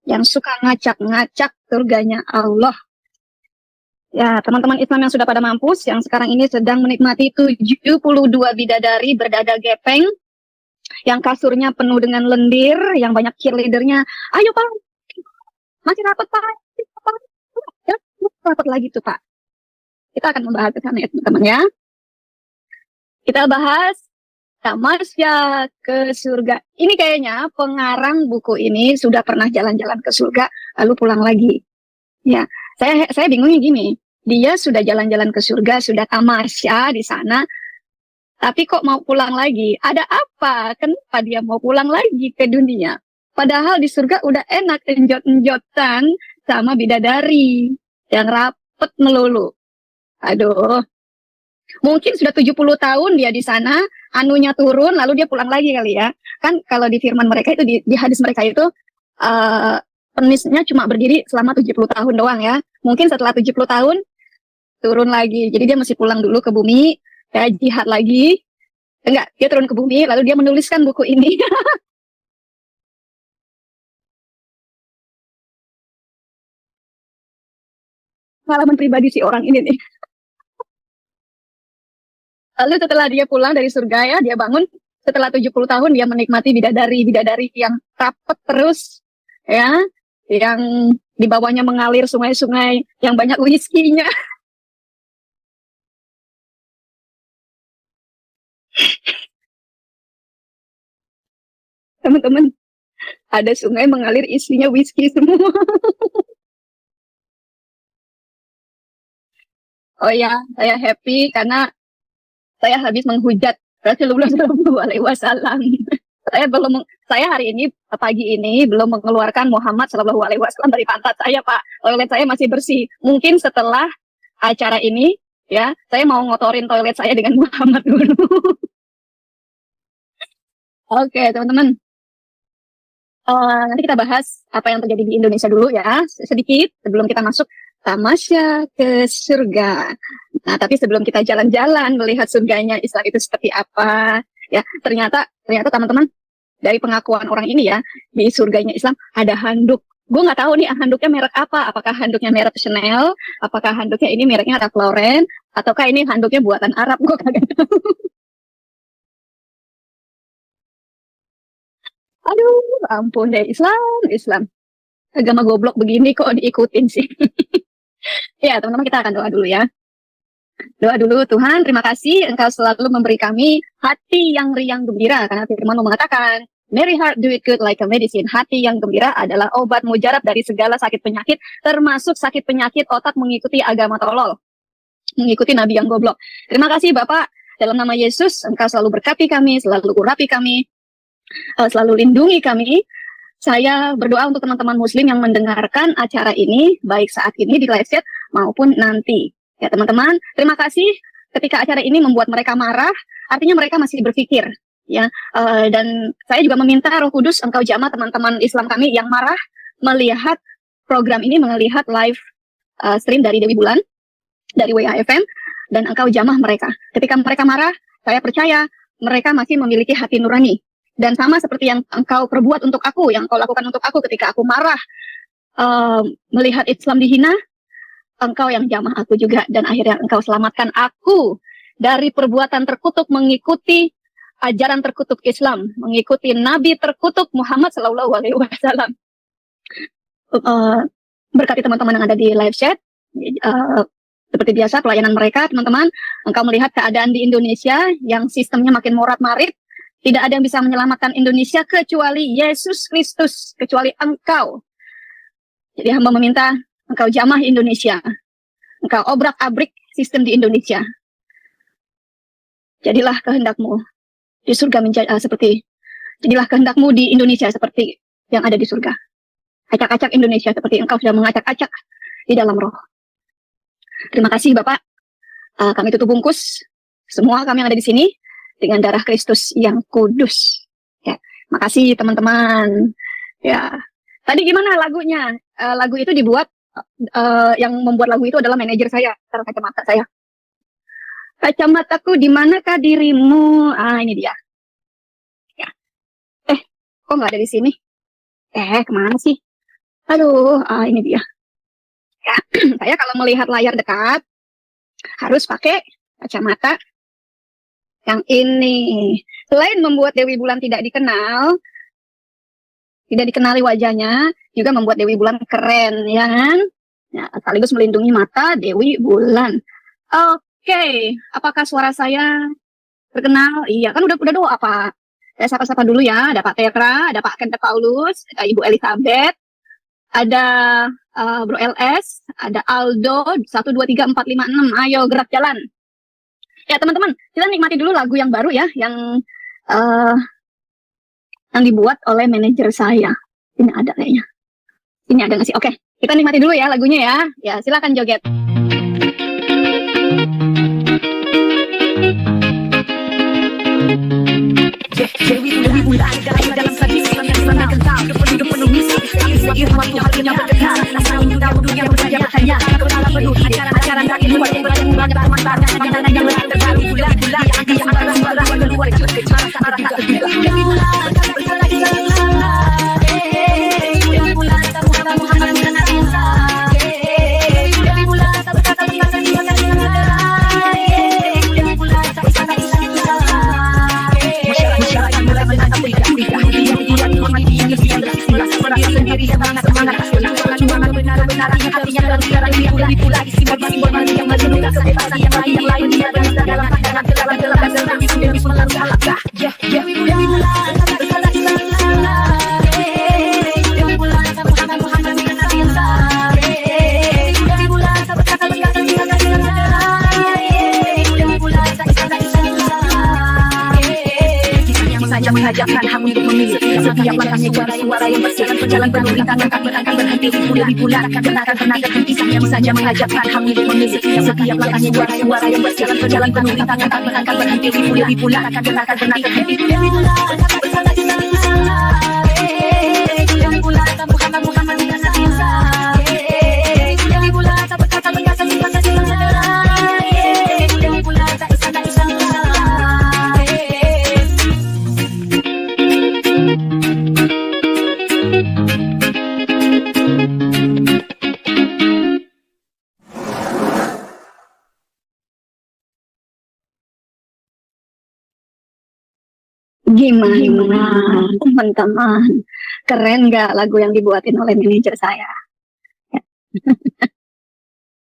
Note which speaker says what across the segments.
Speaker 1: yang suka ngacak-ngacak surganya Allah. Ya, teman-teman Islam yang sudah pada mampus, yang sekarang ini sedang menikmati 72 bidadari berdada gepeng, yang kasurnya penuh dengan lendir, yang banyak cheerleadernya. Ayo Pak, masih rapat Pak, ya, rapat lagi tuh Pak. Kita akan membahas ke sana ya teman-teman ya. Kita bahas Tamasya ke surga. Ini kayaknya pengarang buku ini sudah pernah jalan-jalan ke surga, lalu pulang lagi. Ya, saya bingungnya gini. Dia sudah jalan-jalan ke surga, sudah tamasya di sana, tapi kok mau pulang lagi? Ada apa? Kenapa dia mau pulang lagi ke dunia? Padahal di surga udah enak enjot-enjotan sama bidadari yang rapet melulu. Aduh, mungkin sudah 70 tahun dia di sana, anunya turun, lalu dia pulang lagi kali ya. Kan kalau di firman mereka itu, di hadis mereka itu, penisnya cuma berdiri selama 70 tahun doang ya. Mungkin setelah 70 tahun, turun lagi. Jadi dia mesti pulang dulu ke bumi, ya jihad lagi. Enggak, dia turun ke bumi, lalu dia menuliskan buku ini. Pengalaman pribadi si orang ini nih. Lalu setelah dia pulang dari surga ya, dia bangun setelah 70 tahun dia menikmati bidadari-bidadari yang rapet terus ya, yang di bawahnya mengalir sungai-sungai yang banyak whisky-nya. Teman-teman, ada sungai mengalir isinya whisky semua. Oh ya, saya happy karena saya habis menghujat Rasulullah SAW. Saya hari ini pagi ini belum mengeluarkan Muhammad SAW dari pantat saya, Pak. Toilet saya masih bersih. Mungkin setelah acara ini, ya, saya mau ngotorin toilet saya dengan Muhammad dulu. Oke, teman-teman. Nanti kita bahas apa yang terjadi di Indonesia dulu ya, sedikit sebelum kita masuk tamasya ke surga. Nah, tapi sebelum kita jalan-jalan melihat surganya Islam itu seperti apa, ya ternyata teman-teman, dari pengakuan orang ini ya, di surganya Islam ada handuk. Gue nggak tahu nih handuknya merek apa, apakah handuknya merek Chanel, apakah handuknya ini mereknya Ralph Lauren, ataukah ini handuknya buatan Arab, gue kagak tahu. Aduh, ampun deh, Islam. Agama goblok begini kok diikutin sih. Ya, teman-teman kita akan doa dulu ya. Doa dulu, Tuhan, terima kasih Engkau selalu memberi kami hati yang riang gembira. Karena firman mengatakan, Merry heart do it good like a medicine. Hati yang gembira adalah obat mujarab dari segala sakit penyakit, termasuk sakit penyakit otak mengikuti agama tolol, mengikuti nabi yang goblok. Terima kasih Bapak, dalam nama Yesus, Engkau selalu berkati kami, selalu urapi kami, selalu lindungi kami. Saya berdoa untuk teman-teman muslim yang mendengarkan acara ini, baik saat ini di live chat maupun nanti. Ya teman-teman, terima kasih ketika acara ini membuat mereka marah, artinya mereka masih berpikir. Ya, dan saya juga meminta Roh Kudus, Engkau jamah teman-teman Islam kami yang marah melihat program ini, melihat live stream dari Dewi Bulan, dari WAFM, dan Engkau jamah mereka. Ketika mereka marah, saya percaya mereka masih memiliki hati nurani. Dan sama seperti yang Engkau perbuat untuk aku, yang Engkau lakukan untuk aku ketika aku marah, melihat Islam dihina, Engkau yang jamah aku juga, dan akhirnya Engkau selamatkan aku dari perbuatan terkutuk mengikuti ajaran terkutuk Islam, mengikuti Nabi terkutuk Muhammad SAW. Berkati teman-teman yang ada di live chat, seperti biasa pelayanan mereka, teman-teman, Engkau melihat keadaan di Indonesia yang sistemnya makin morat-marit. Tidak ada yang bisa menyelamatkan Indonesia kecuali Yesus Kristus, kecuali Engkau. Jadi hamba meminta Engkau jamah Indonesia. Engkau obrak-abrik sistem di Indonesia. Jadilah kehendak-Mu di surga seperti, jadilah kehendak-Mu di Indonesia seperti yang ada di surga. Acak-acak Indonesia seperti Engkau sudah mengacak-acak di dalam roh. Terima kasih Bapak. Kami tutup bungkus semua kami yang ada di sini dengan darah Kristus yang kudus. Ya, makasih teman-teman. Ya, tadi gimana lagunya? Lagu itu dibuat, yang membuat lagu itu adalah manajer saya, taruh kacamata saya. Kacamataku di manakah dirimu? Ini dia. Ya. Kok nggak ada di sini? Kemana sih? Aduh, ini dia. Ya, saya kalau melihat layar dekat harus pakai kacamata yang ini. Selain membuat Dewi Bulan tidak dikenali wajahnya, juga membuat Dewi Bulan keren, ya kan? Ya, sekaligus melindungi mata Dewi Bulan. Oke, apakah suara saya terkenal? Iya, kan udah doa, Pak. Saya sapa-sapa dulu ya. Ada Pak Tetra, ada Pak Kenta Paulus, ada Ibu Elizabeth, ada Bro LS, ada Aldo, 123456. Ayo gerak jalan. Ya teman-teman, kita nikmati dulu lagu yang baru ya, yang dibuat oleh manajer saya. Ini ada kayaknya. Ini ada nggak sih? Oke, kita nikmati dulu ya lagunya ya. Ya, silakan joget. Dewi Bulan dalam tradisi yang kental, penuh misi, kami sebagai umat Tuhan yang berkekal, selalu dunia berjaya bertanya, kepala penuh acara kami buat yang berjaya teman-teman yang lebih terbaru bulan yang antara keluar kecuali arah tak terduga. Dewi Bulan berkata di dalam Dewi Bulan Muhammad dan Isa, Dewi Bulan berkata di dalam Dewi Bulan tak bisa merasa sendiri dan semangat perjuangan benar-benar hatinya dan Dewi lagi simbol yang menunjukkan kebebasan yang lain dia berada dalam pandangan Dewi melalui halakah Dewi Bulan berkata di Dewi Bulan Muhammad dan Isa, Dewi Bulan berkata di Dewi Bulan tak saja mengajakkan kamu untuk memilih setiap langkahnya suara yang berjalan penuh rintangan tak akan berhenti Dewi Bulan akan kisahnya saja mengajakkan kamu untuk memilih setiap langkahnya suara yang berjalan penuh rintangan tak akan berhenti Dewi Bulan akan berhenti Dewi Bulan berkata di Dewi Bulan Muhammad dan Isa, Dewi Bulan berkata Dewi Bulan tak bisa Gimana teman-teman, keren nggak lagu yang dibuatin oleh manajer saya?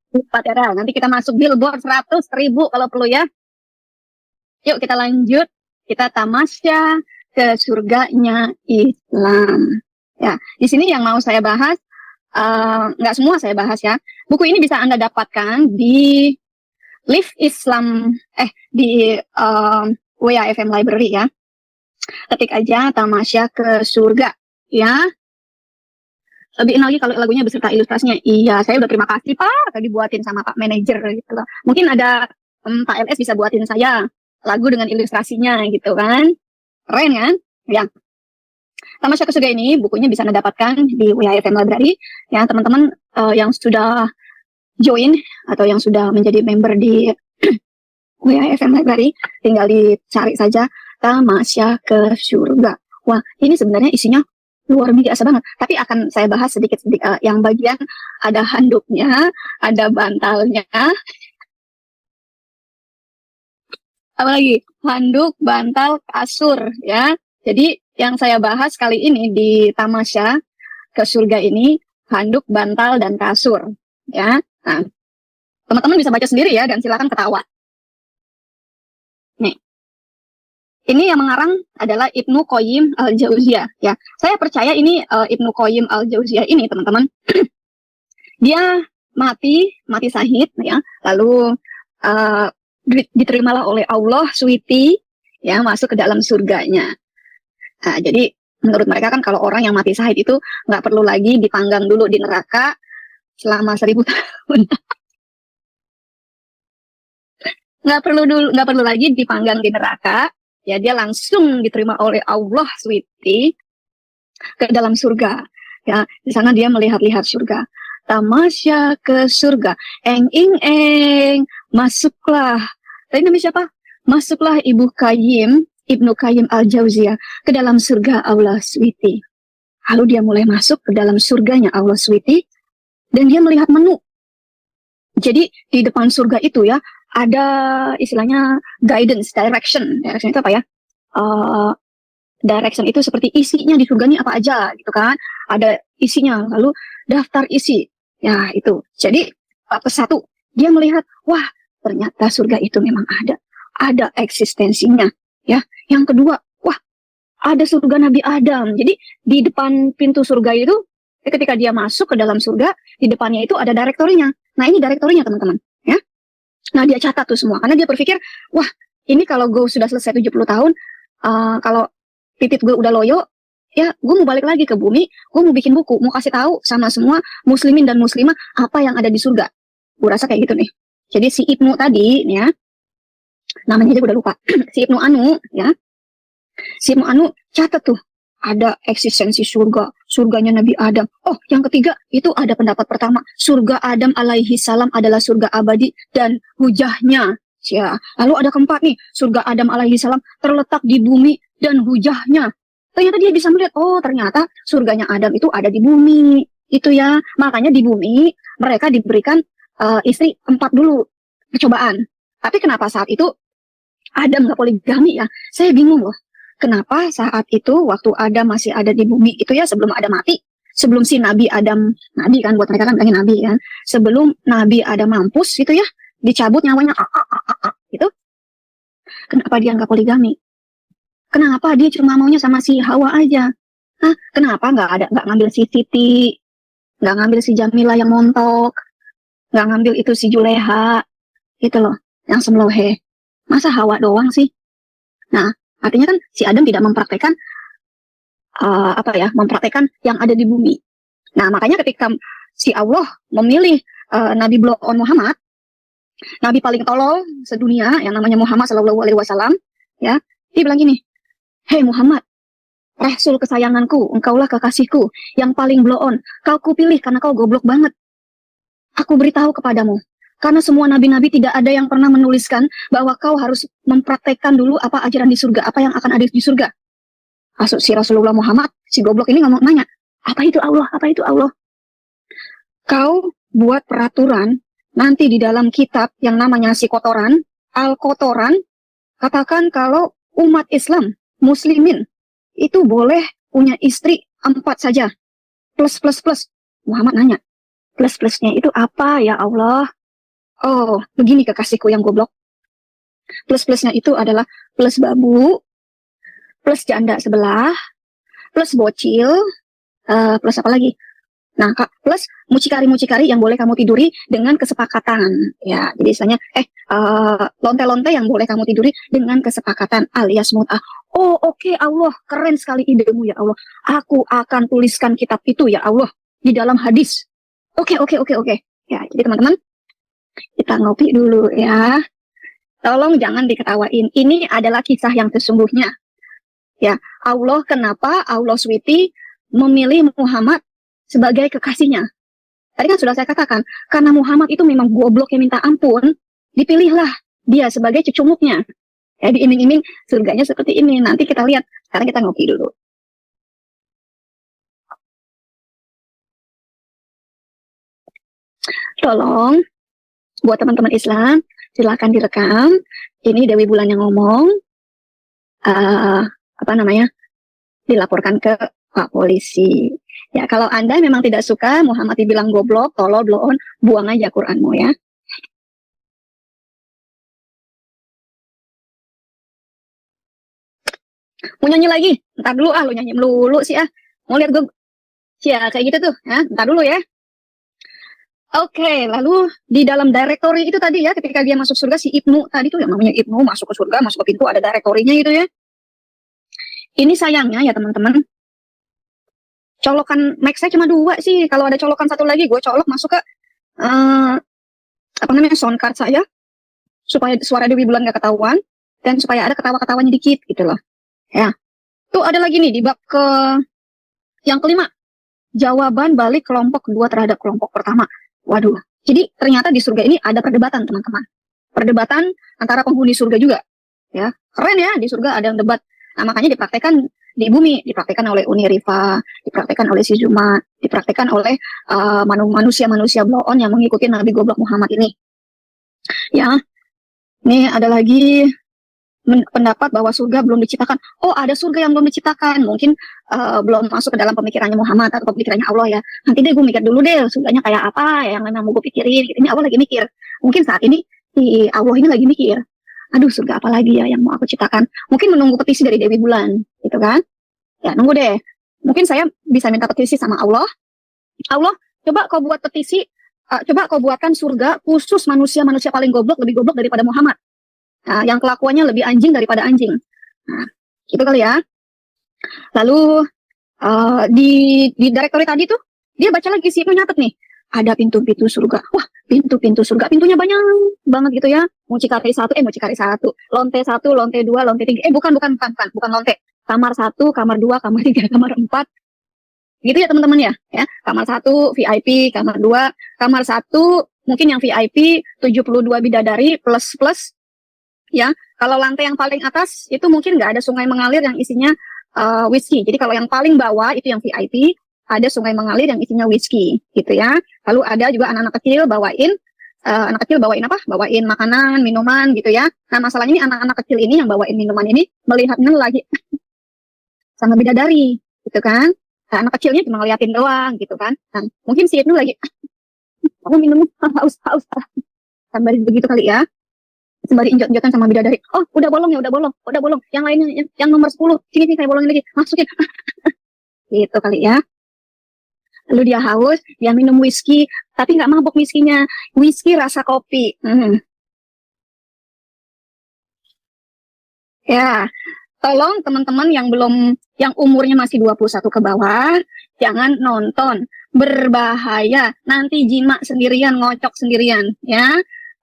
Speaker 1: Pak Tera, nanti kita masuk billboard 100.000 kalau perlu ya. Yuk kita lanjut, kita tamasya ke surganya Islam. Ya, di sini yang mau saya bahas, nggak semua saya bahas ya. Buku ini bisa Anda dapatkan di Live Islam, di WAFM Library ya. Ketik aja tamasya ke surga ya. Lebih enak lagi kalau lagunya beserta ilustrasinya. Iya, saya udah terima kasih Pak, tadi dibuatin sama Pak manajer gitu loh. Mungkin ada Pak LS bisa buatin saya lagu dengan ilustrasinya gitu kan. Keren kan? Ya. Tamasya ke surga ini bukunya bisa Anda dapatkan di WAFM Library ya, teman-teman yang sudah join atau yang sudah menjadi member di WAFM Library tinggal dicari saja Tamasya ke surga. Wah, ini sebenarnya isinya luar biasa banget. Tapi akan saya bahas sedikit-sedikit. Yang bagian ada handuknya, ada bantalnya. Apalagi handuk, bantal, kasur ya. Jadi yang saya bahas kali ini di Tamasya ke surga ini handuk, bantal, dan kasur ya. Nah, teman-teman bisa baca sendiri ya dan silakan ketawa. Nih. Ini yang mengarang adalah Ibnu Qayyim al-Jauziyah ya. Saya percaya ini Ibnu Qayyim al-Jauziyah ini teman-teman dia mati syahid ya. Lalu diterimalah oleh Allah suwiti ya, masuk ke dalam surganya. Nah, jadi menurut mereka kan kalau orang yang mati syahid itu nggak perlu lagi dipanggang dulu di neraka selama 1000 tahun. Nggak perlu lagi dipanggang di neraka. Ya, dia langsung diterima oleh Allah Switi ke dalam surga. Ya, di sana dia melihat-lihat surga. Tamasya ke surga. Eng ing eng, masuklah. Tadi namanya siapa? Masuklah Ibnu Qayyim al-Jauziyah ke dalam surga Allah Switi. Lalu dia mulai masuk ke dalam surganya Allah Switi, dan dia melihat menu. Jadi di depan surga itu ya, ada istilahnya guidance, direction. Direction itu apa ya? Direction itu seperti isinya di surga ini apa aja gitu kan. Ada isinya, lalu daftar isi. Ya itu. Jadi satu, dia melihat, wah ternyata surga itu memang ada eksistensinya. Ya. Yang kedua, wah ada surga Nabi Adam. Jadi di depan pintu surga itu, ketika dia masuk ke dalam surga, di depannya itu ada direktorinya. Nah ini direktorinya teman-teman. Ya. Nah dia catat tuh semua. Karena dia berpikir, wah ini kalau gue sudah selesai 70 tahun, kalau titik gue udah loyo, ya gue mau balik lagi ke bumi, gue mau bikin buku, mau kasih tahu sama semua muslimin dan muslimah apa yang ada di surga. Gue rasa kayak gitu nih. Jadi si Ibnu tadi, ya, namanya aja gue udah lupa, si Ibnu Anu, ya, si Ibnu Anu catat tuh, ada eksistensi surga, surganya Nabi Adam. Oh, yang ketiga, itu ada pendapat pertama, surga Adam alaihi salam adalah surga abadi dan hujahnya. Ya, lalu ada keempat nih, surga Adam alaihi salam terletak di bumi dan hujahnya. Ternyata dia bisa melihat, oh ternyata surganya Adam itu ada di bumi. Itu ya, makanya di bumi mereka diberikan istri 4 dulu percobaan. Tapi kenapa saat itu Adam nggak poligami ya? Saya bingung loh. Kenapa saat itu waktu Adam masih ada di bumi itu ya, sebelum Adam mati, sebelum si Nabi Adam, Nabi kan buat mereka kan bilangin Nabi kan, sebelum Nabi Adam mampus gitu ya, dicabut nyawanya gitu. Kenapa dia nggak poligami? Kenapa dia cuma maunya sama si Hawa aja? Hah? Kenapa nggak ngambil si Siti, nggak ngambil si Jamila yang montok, nggak ngambil itu si Juleha, gitu loh, yang semlohe. Masa Hawa doang sih? Nah, artinya kan si Adam tidak mempraktekkan mempraktekkan yang ada di bumi. Nah, makanya ketika si Allah memilih Nabi Blow on Muhammad, Nabi paling tolol sedunia yang namanya Muhammad Sallallahu Alaihi Wasallam, ya, dia bilang gini, hei Muhammad, Rasul kesayanganku, engkaulah kekasihku yang paling blow on. Kau kupilih karena kau goblok banget. Aku beritahu kepadamu, karena semua nabi-nabi tidak ada yang pernah menuliskan bahwa kau harus mempraktekkan dulu apa ajaran di surga, apa yang akan ada di surga. Masuk si Rasulullah Muhammad, si goblok ini ngomong nanya, apa itu Allah? Apa itu Allah? Kau buat peraturan nanti di dalam kitab yang namanya si kotoran, Al-Kotoran, katakan kalau umat Islam, muslimin, itu boleh punya istri 4 saja. Plus. Muhammad nanya, plus-plusnya itu apa ya Allah? Oh, begini kekasihku yang goblok. Plus-plusnya itu adalah plus babu, plus janda sebelah, plus bocil, plus apa lagi? Nah, plus mucikari-mucikari yang boleh kamu tiduri dengan kesepakatan. Ya, jadi istilahnya, lonte-lonte yang boleh kamu tiduri dengan kesepakatan alias mut'ah. Oh, oke, Allah, keren sekali idemu ya Allah. Aku akan tuliskan kitab itu ya Allah di dalam hadis. Oke. Ya, jadi teman-teman, kita ngopi dulu ya. Tolong jangan diketawain. Ini adalah kisah yang sesungguhnya. Ya, Allah, kenapa Allah Switi memilih Muhammad sebagai kekasihnya? Tadi kan sudah saya katakan, karena Muhammad itu memang goblok yang minta ampun, dipilihlah dia sebagai cucumuknya. Ya, diiming-iming surganya seperti ini. Nanti kita lihat. Sekarang kita ngopi dulu. Tolong, buat teman-teman Islam, silakan direkam. Ini Dewi Bulan yang ngomong. Dilaporkan ke Pak Polisi. Ya, kalau Anda memang tidak suka Muhammad dibilang goblok, tolol, blow on, buang aja Quranmu ya. Mau nyanyi lagi? Ntar dulu lu nyanyi melulu sih Mau lihat gue? Ya, kayak gitu tuh. Ya, ntar dulu ya. Oke, lalu di dalam directory itu tadi ya, ketika dia masuk surga, si Ibnu tadi tuh yang namanya Ibnu masuk ke surga, masuk ke pintu, ada directory-nya gitu ya. Ini sayangnya ya teman-teman, colokan mic saya cuma 2 sih. Kalau ada colokan satu lagi, gue colok masuk ke sound card saya, supaya suara Dewi Bulan gak ketahuan, dan supaya ada ketawa-ketawanya dikit gitu loh. Ya, tuh ada lagi nih di bab yang kelima, jawaban balik kelompok kedua terhadap kelompok pertama. Waduh, jadi ternyata di surga ini ada perdebatan teman-teman. Perdebatan antara penghuni surga juga. Ya, keren ya, di surga ada yang debat. Nah, makanya dipraktekkan di bumi, dipraktekkan oleh Uni Rifa, dipraktekkan oleh si Zuma, dipraktekkan oleh manusia-manusia blow on yang mengikuti Nabi Goblok Muhammad ini. Ya, ini ada lagi pendapat bahwa surga belum diciptakan. Oh, ada surga yang belum diciptakan. Mungkin belum masuk ke dalam pemikirannya Muhammad atau pemikirannya Allah ya. Nanti deh gue mikir dulu deh, surganya kayak apa yang memang mau gue pikirin. Ini Allah lagi mikir. Mungkin saat ini si Allah ini lagi mikir. Aduh, surga apa lagi ya yang mau aku ciptakan? Mungkin menunggu petisi dari Dewi Bulan, gitu kan? Ya, nunggu deh. Mungkin saya bisa minta petisi sama Allah. Allah, coba kau buat petisi, coba kau buatkan surga khusus manusia-manusia paling goblok, lebih goblok daripada Muhammad. Yang kelakuannya lebih anjing daripada anjing. Nah, gitu kali ya. Lalu di direktori tadi tuh dia baca lagi sih, nyatet nih. Ada pintu-pintu surga. Wah, pintu-pintu surga. Pintunya banyak banget gitu ya. Mucikari 1, lonte 1, lonte 2, lonte 3. Bukan lonte. Kamar 1, kamar 2, kamar 3, kamar 4. Gitu ya teman-teman ya. Kamar 1 VIP, kamar 2, kamar 1 mungkin yang VIP 72 bidadari plus ya. Kalau lantai yang paling atas itu mungkin nggak ada sungai mengalir yang isinya whisky. Jadi kalau yang paling bawah itu yang VIP, ada sungai mengalir yang isinya whisky gitu ya. Lalu ada juga anak-anak kecil bawain apa? Bawain makanan, minuman gitu ya. Nah, masalahnya ini anak-anak kecil ini yang bawain minuman ini melihatnya lagi sama bidadari gitu kan. Nah, anak kecilnya cuma ngeliatin doang gitu kan. Nah, mungkin si itu lagi kamu minum haus. Sambil begitu kali ya. Sembari injot-injotan sama bidadari. Oh, udah bolong. Yang lainnya, yang nomor 10. Sini saya bolongin lagi. Masukin. Gitu kali ya. Lalu dia haus, dia minum whisky. Tapi nggak mabuk whiskynya. Whisky rasa kopi. Ya, tolong teman-teman yang umurnya masih 21 ke bawah, jangan nonton. Berbahaya. Nanti jima sendirian, ngocok sendirian. Ya.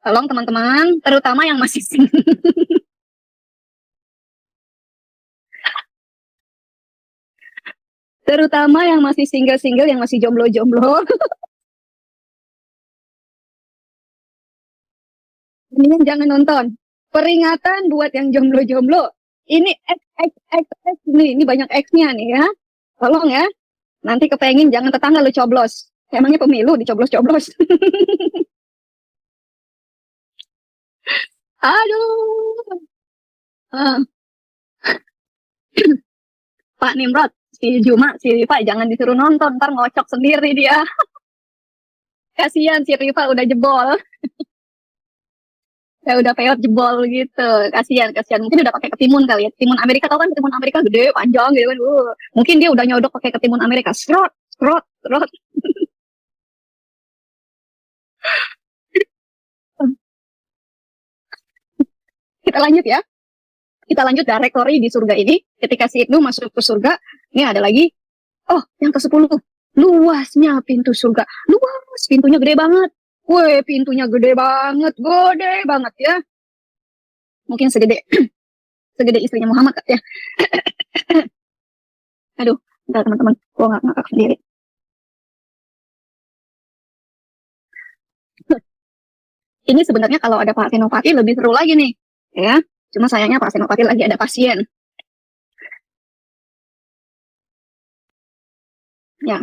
Speaker 1: Tolong teman-teman, terutama yang masih terutama yang masih single-single, yang masih jomblo-jomblo. Ini jangan nonton. Peringatan buat yang jomblo-jomblo. Ini X. Ini banyak X-nya nih ya. Tolong ya. Nanti kepengin jangan tetangga lu coblos. Emangnya pemilu dicoblos-coblos. Aduh. Pak Nimrod, si Juma, si Rifa jangan disuruh nonton, ntar ngocok sendiri dia. Kasihan si Rifa udah jebol. Ya udah peot jebol gitu. Kasihan. Mungkin udah pakai ketimun kali ya. Ketimun Amerika, tau kan ketimun Amerika gede, panjang gitu kan. Mungkin dia udah nyodok pakai ketimun Amerika. Serot. Kita lanjut ya. Kita lanjut direktori di surga ini. Ketika si Ibnu masuk ke surga, ini ada lagi. Oh, yang ke-10. Luasnya pintu surga. Luas, pintunya gede banget. Wih, pintunya gede banget ya. Mungkin segede istrinya Muhammad ya. Aduh, bentar teman-teman, gue ngakak sendiri. Ini sebenarnya kalau ada Pak Senopati lebih seru lagi nih, ya. Cuma sayangnya Pak Senopati lagi ada pasien. Ya,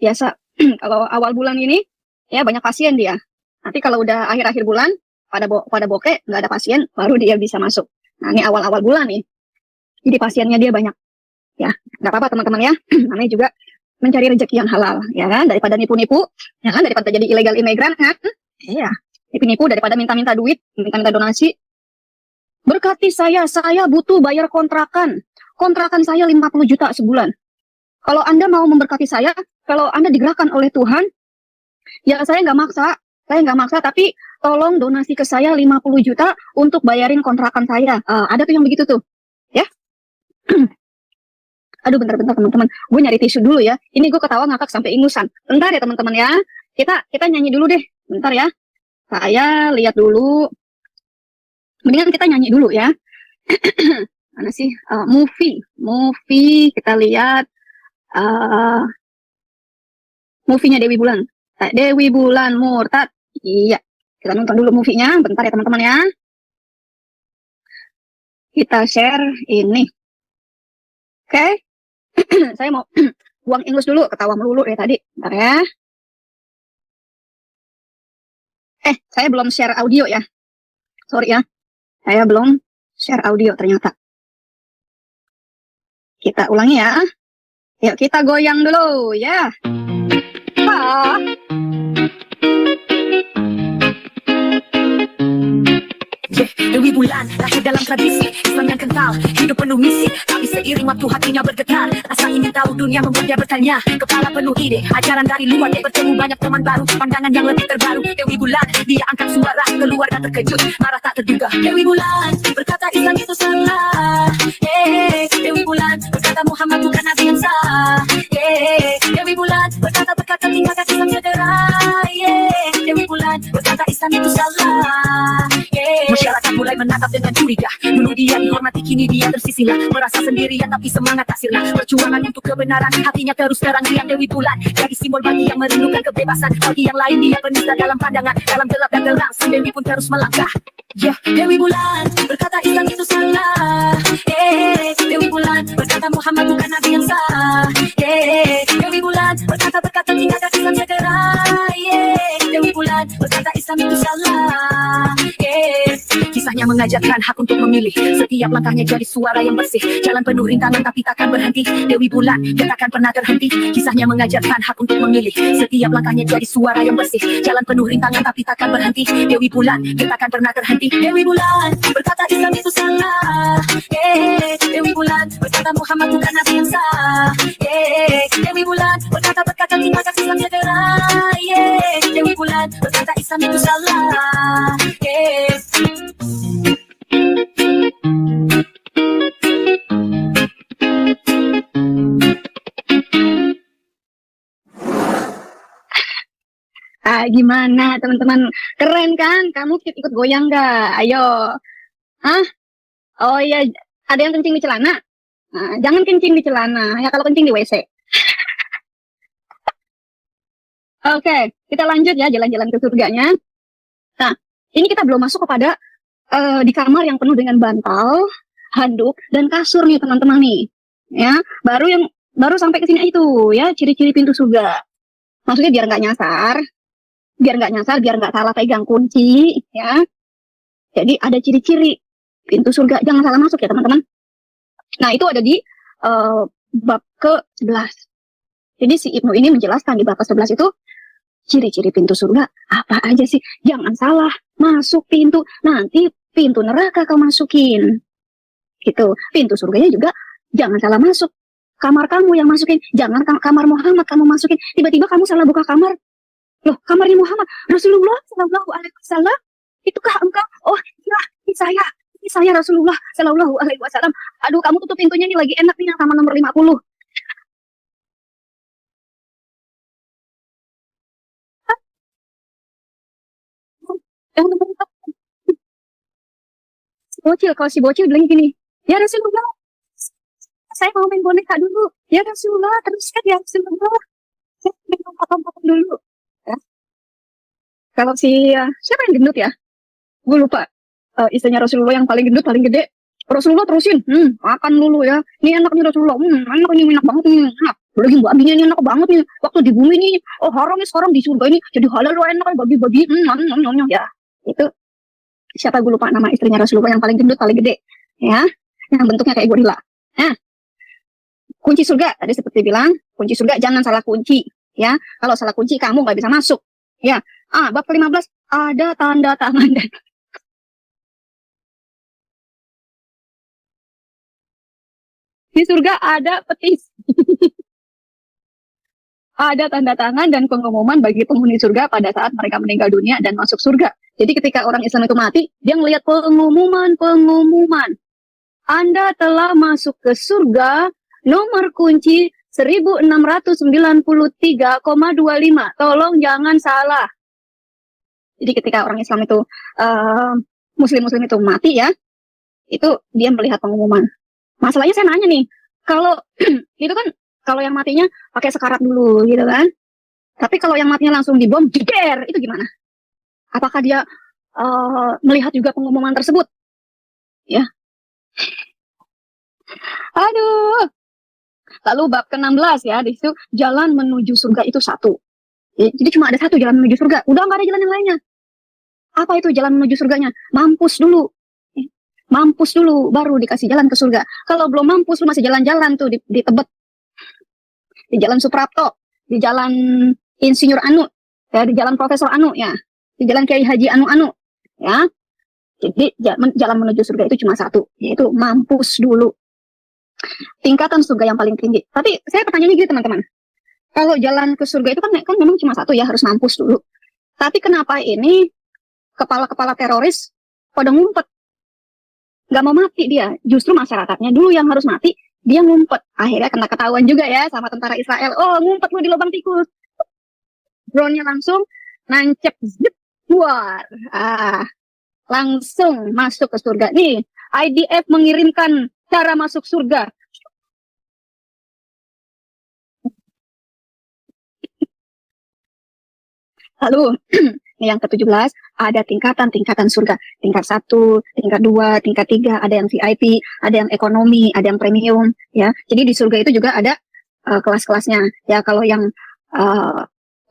Speaker 1: biasa kalau awal bulan ini ya banyak pasien dia. Nanti kalau udah akhir-akhir bulan pada bokeh nggak ada pasien, baru dia bisa masuk. Nah, ini awal-awal bulan nih. Jadi pasiennya dia banyak. Ya, nggak apa-apa teman-teman ya. Namanya juga mencari rezeki yang halal, ya kan? Daripada nipu-nipu, ya kan? Daripada jadi ilegal imigran, kan? Iya, nipu-nipu daripada minta-minta duit, minta-minta donasi. Berkati saya butuh bayar kontrakan. Kontrakan saya 50 juta sebulan. Kalau Anda mau memberkati saya, kalau Anda digerakkan oleh Tuhan, ya saya nggak maksa, tapi tolong donasi ke saya 50 juta untuk bayarin kontrakan saya. Ada tuh yang begitu tuh, ya. Aduh, bentar teman-teman, gue nyari tisu dulu ya. Ini gue ketawa ngakak sampai ingusan. Bentar ya teman-teman ya. Kita nyanyi dulu deh, bentar ya. Saya lihat dulu. Mendingan kita nyanyi dulu ya. Mana sih? Movie kita lihat. Movie-nya Dewi Bulan. Dewi Bulan Murtad. Iya. Kita nonton dulu movie-nya. Bentar ya teman-teman ya. Kita share ini. Oke, saya mau buang ingus dulu, ketawa melulu ya tadi. Bentar ya. Saya belum share audio ya. Sorry ya, saya belum share audio ternyata. Kita ulangi ya. Yuk kita goyang dulu ya. Ah.
Speaker 2: Dewi Bulan, lahir dalam tradisi Islam yang kental, hidup penuh misi. Tapi seiring waktu hatinya bergetar, rasa ingin tahu dunia membuat dia bertanya. Kepala penuh ide, ajaran dari luar, dia bertemu banyak teman baru, pandangan yang lebih terbaru. Dewi Bulan, dia angkat suara, keluarga terkejut, marah tak terduga. Dewi Bulan, berkata Islam itu salah. Dewi Bulan, berkata Muhammad bukan nabi yang sah. Dewi Bulan, berkata tinggalkan Islam segera. Dewi Bulan, berkata Islam itu salah. Masyarakat mulai menatap dengan curiga. Dulu dia dihormati, kini dia tersisilah, merasa sendirian tapi semangat tak sirna. Perjuangan untuk kebenaran, hatinya terus terang. Riang Dewi Bulan, jadi simbol bagi yang merindukan kebebasan. Bagi yang lain dia penista dalam pandangan, dalam gelap dan terang sang Dewi pun terus melangkah. Dewi Bulan, berkata Islam itu salah. Dewi Bulan, berkata Muhammad bukan nabi yang sah. Dewi Bulan, berkata tinggalkan Islam segera. Dewi Bulan, berkata Islam itu salah. Kisahnya mengajarkan hak untuk memilih, setiap langkahnya jadi suara yang bersih. Jalan penuh rintangan tapi takkan berhenti. Dewi Bulan, dia takkan pernah terhenti. Kisahnya mengajarkan hak untuk memilih, setiap langkahnya jadi suara yang bersih. Jalan penuh rintangan tapi takkan berhenti. Dewi Bulan, dia takkan pernah terhenti. Dewi Bulan, berkata Islam itu salah. Dewi Bulan, berkata Muhammad bukan nabi yang sah. Dewi Bulan, berkata tinggalkan Islam segera. Dewi Bulan, berkata Islam itu salah.
Speaker 1: Gimana teman-teman? Keren kan? Kamu ikut goyang gak? Ayo. Oh iya, ada yang kencing di celana? Nah, jangan kencing di celana. Ya kalau kencing di WC. Oke, kita lanjut ya jalan-jalan ke surganya. Nah, ini kita belum masuk kepada di kamar yang penuh dengan bantal, handuk, dan kasur nih teman-teman nih. Ya, baru sampai ke sini itu ya, ciri-ciri pintu surga. Maksudnya biar nggak nyasar, biar nggak salah pegang kunci, ya. Jadi ada ciri-ciri pintu surga, jangan salah masuk ya teman-teman. Nah itu ada di bab ke-11. Jadi si Ibnu ini menjelaskan di bab ke-11 itu ciri-ciri pintu surga apa aja sih? Jangan salah masuk pintu, nanti pintu neraka kau masukin. Gitu. Pintu surganya juga jangan salah masuk. Kamar kamu yang masukin, jangan kamar Muhammad kamu masukin. Tiba-tiba kamu salah buka kamar. Loh, kamarnya Muhammad, Rasulullah Shallallahu Alaihi Wasallam. Itukah engkau? Oh, iya, ini saya Rasulullah Shallallahu Alaihi Wasallam. Aduh, kamu tutup pintunya nih, lagi enak nih yang kamar nomor 50. Yang nomor 50. Kalau si bocil bilang gini, ya Rasulullah, saya mau main boneka dulu. Ya Rasulullah, teruskan ya Rasulullah. Saya main lompat-lompat dulu. Ya. Kalau si siapa yang gendut ya? Gue lupa. Istrinya Rasulullah yang paling gendut, paling gede. Rasulullah terusin, makan dulu ya. Ini enak nih Rasulullah, enak ini enak banget nih. Enak. Lagi babinya ini enak banget nih. Waktu di bumi nih, oh haram nih sekarang di surga ini jadi halal loh, enak babi-babi. Ya, itu siapa gue lupa nama istrinya Rasulullah yang paling gendut, paling gede. Ya, yang bentuknya kayak gorila. Nah, kunci surga tadi seperti bilang, kunci surga jangan salah kunci. Ya, kalau salah kunci kamu nggak bisa masuk. Ya, bab ke-15 ada tanda tangan dan di surga ada petisi. Ada tanda tangan dan pengumuman bagi penghuni surga pada saat mereka meninggal dunia dan masuk surga. Jadi ketika orang Islam itu mati, dia melihat pengumuman. Anda telah masuk ke surga, nomor kunci 1693,25. Tolong jangan salah. Jadi ketika orang Islam itu, muslim-muslim itu mati ya, itu dia melihat pengumuman. Masalahnya saya nanya nih, kalau itu kan kalau yang matinya pakai sekarat dulu gitu kan. Tapi kalau yang matinya langsung dibom, jeder, itu gimana? Apakah dia melihat juga pengumuman tersebut? Ya. Aduh, Lalu bab ke-16 ya, di situ jalan menuju surga itu satu. Jadi cuma ada satu jalan menuju surga. Udah nggak ada jalan yang lainnya. Apa itu jalan menuju surganya? Mampus dulu. Mampus dulu, baru dikasih jalan ke surga. Kalau belum mampus, lu masih jalan-jalan tuh di Tebet. Di jalan Suprapto. Di jalan Insinyur Anu. Ya, di jalan Profesor Anu ya. Di jalan Kiai Haji Anu-Anu. Ya. Jadi jalan menuju surga itu cuma satu. Yaitu mampus dulu. Tingkatan surga yang paling tinggi. Tapi saya pertanyaannya gini teman-teman. Kalau jalan ke surga itu kan memang cuma satu ya, harus mampus dulu. Tapi kenapa ini kepala-kepala teroris pada ngumpet? Gak mau mati dia. Justru masyarakatnya dulu yang harus mati, dia ngumpet. Akhirnya kena ketahuan juga ya sama tentara Israel. Oh, ngumpet lu di lubang tikus. Drone-nya langsung nancep, zip, keluar. Langsung masuk ke surga. Nih, IDF mengirimkan cara masuk surga. Lalu, yang ke-17, ada tingkatan-tingkatan surga. Tingkat 1, tingkat 2, tingkat 3, ada yang VIP, ada yang ekonomi, ada yang premium. Ya, jadi di surga itu juga ada kelas-kelasnya. Ya, kalau yang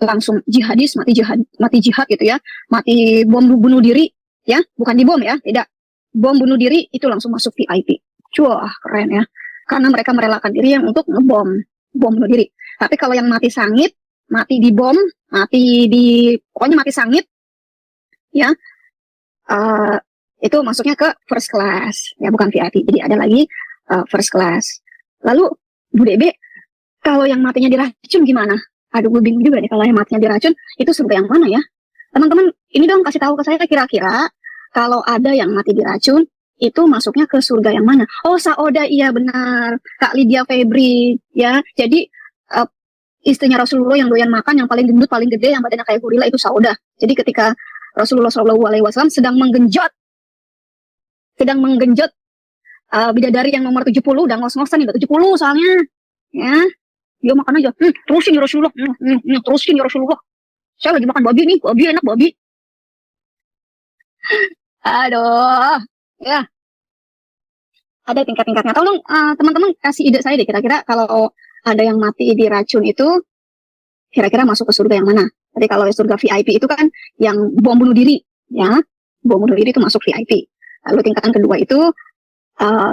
Speaker 1: langsung jihadis, mati jihad gitu ya, mati bom bunuh diri, ya, bukan dibom ya, tidak. Bom bunuh diri itu langsung masuk VIP. Wah, keren ya. Karena mereka merelakan diri yang untuk ngebom, bom bunuh diri. Tapi kalau yang mati sangit, mati di bom, pokoknya mati sangit, ya, itu masuknya ke first class, ya bukan VIP. Jadi ada lagi first class. Lalu Bu Debe, kalau yang matinya diracun gimana? Aduh, gue bingung juga nih kalau yang matinya diracun, itu surga yang mana ya? Teman-teman, ini dong kasih tahu ke saya kira-kira kalau ada yang mati diracun, itu masuknya ke surga yang mana? Oh, Saoda, iya benar. Kak Lydia Febri, ya. Jadi istrinya Rasulullah yang doyan makan, yang paling gendut, paling gede, yang badannya kayak gorila itu Saudah. Jadi ketika Rasulullah SAW sedang menggenjot bidadari yang nomor 70, udah ngos-ngosan nih, udah 70 soalnya. Ya, dia makan aja. Terusin ya Rasulullah. Terusin ya Rasulullah. Saya lagi makan babi nih, babi enak babi. Aduh, ya. Ada tingkat-tingkatnya. Tolong teman-teman kasih ide saya deh, kira-kira kalau ada yang mati diracun itu, kira-kira masuk ke surga yang mana? Jadi kalau surga VIP itu kan yang bom bunuh diri, ya, bom bunuh diri itu masuk VIP. Lalu tingkatan kedua itu,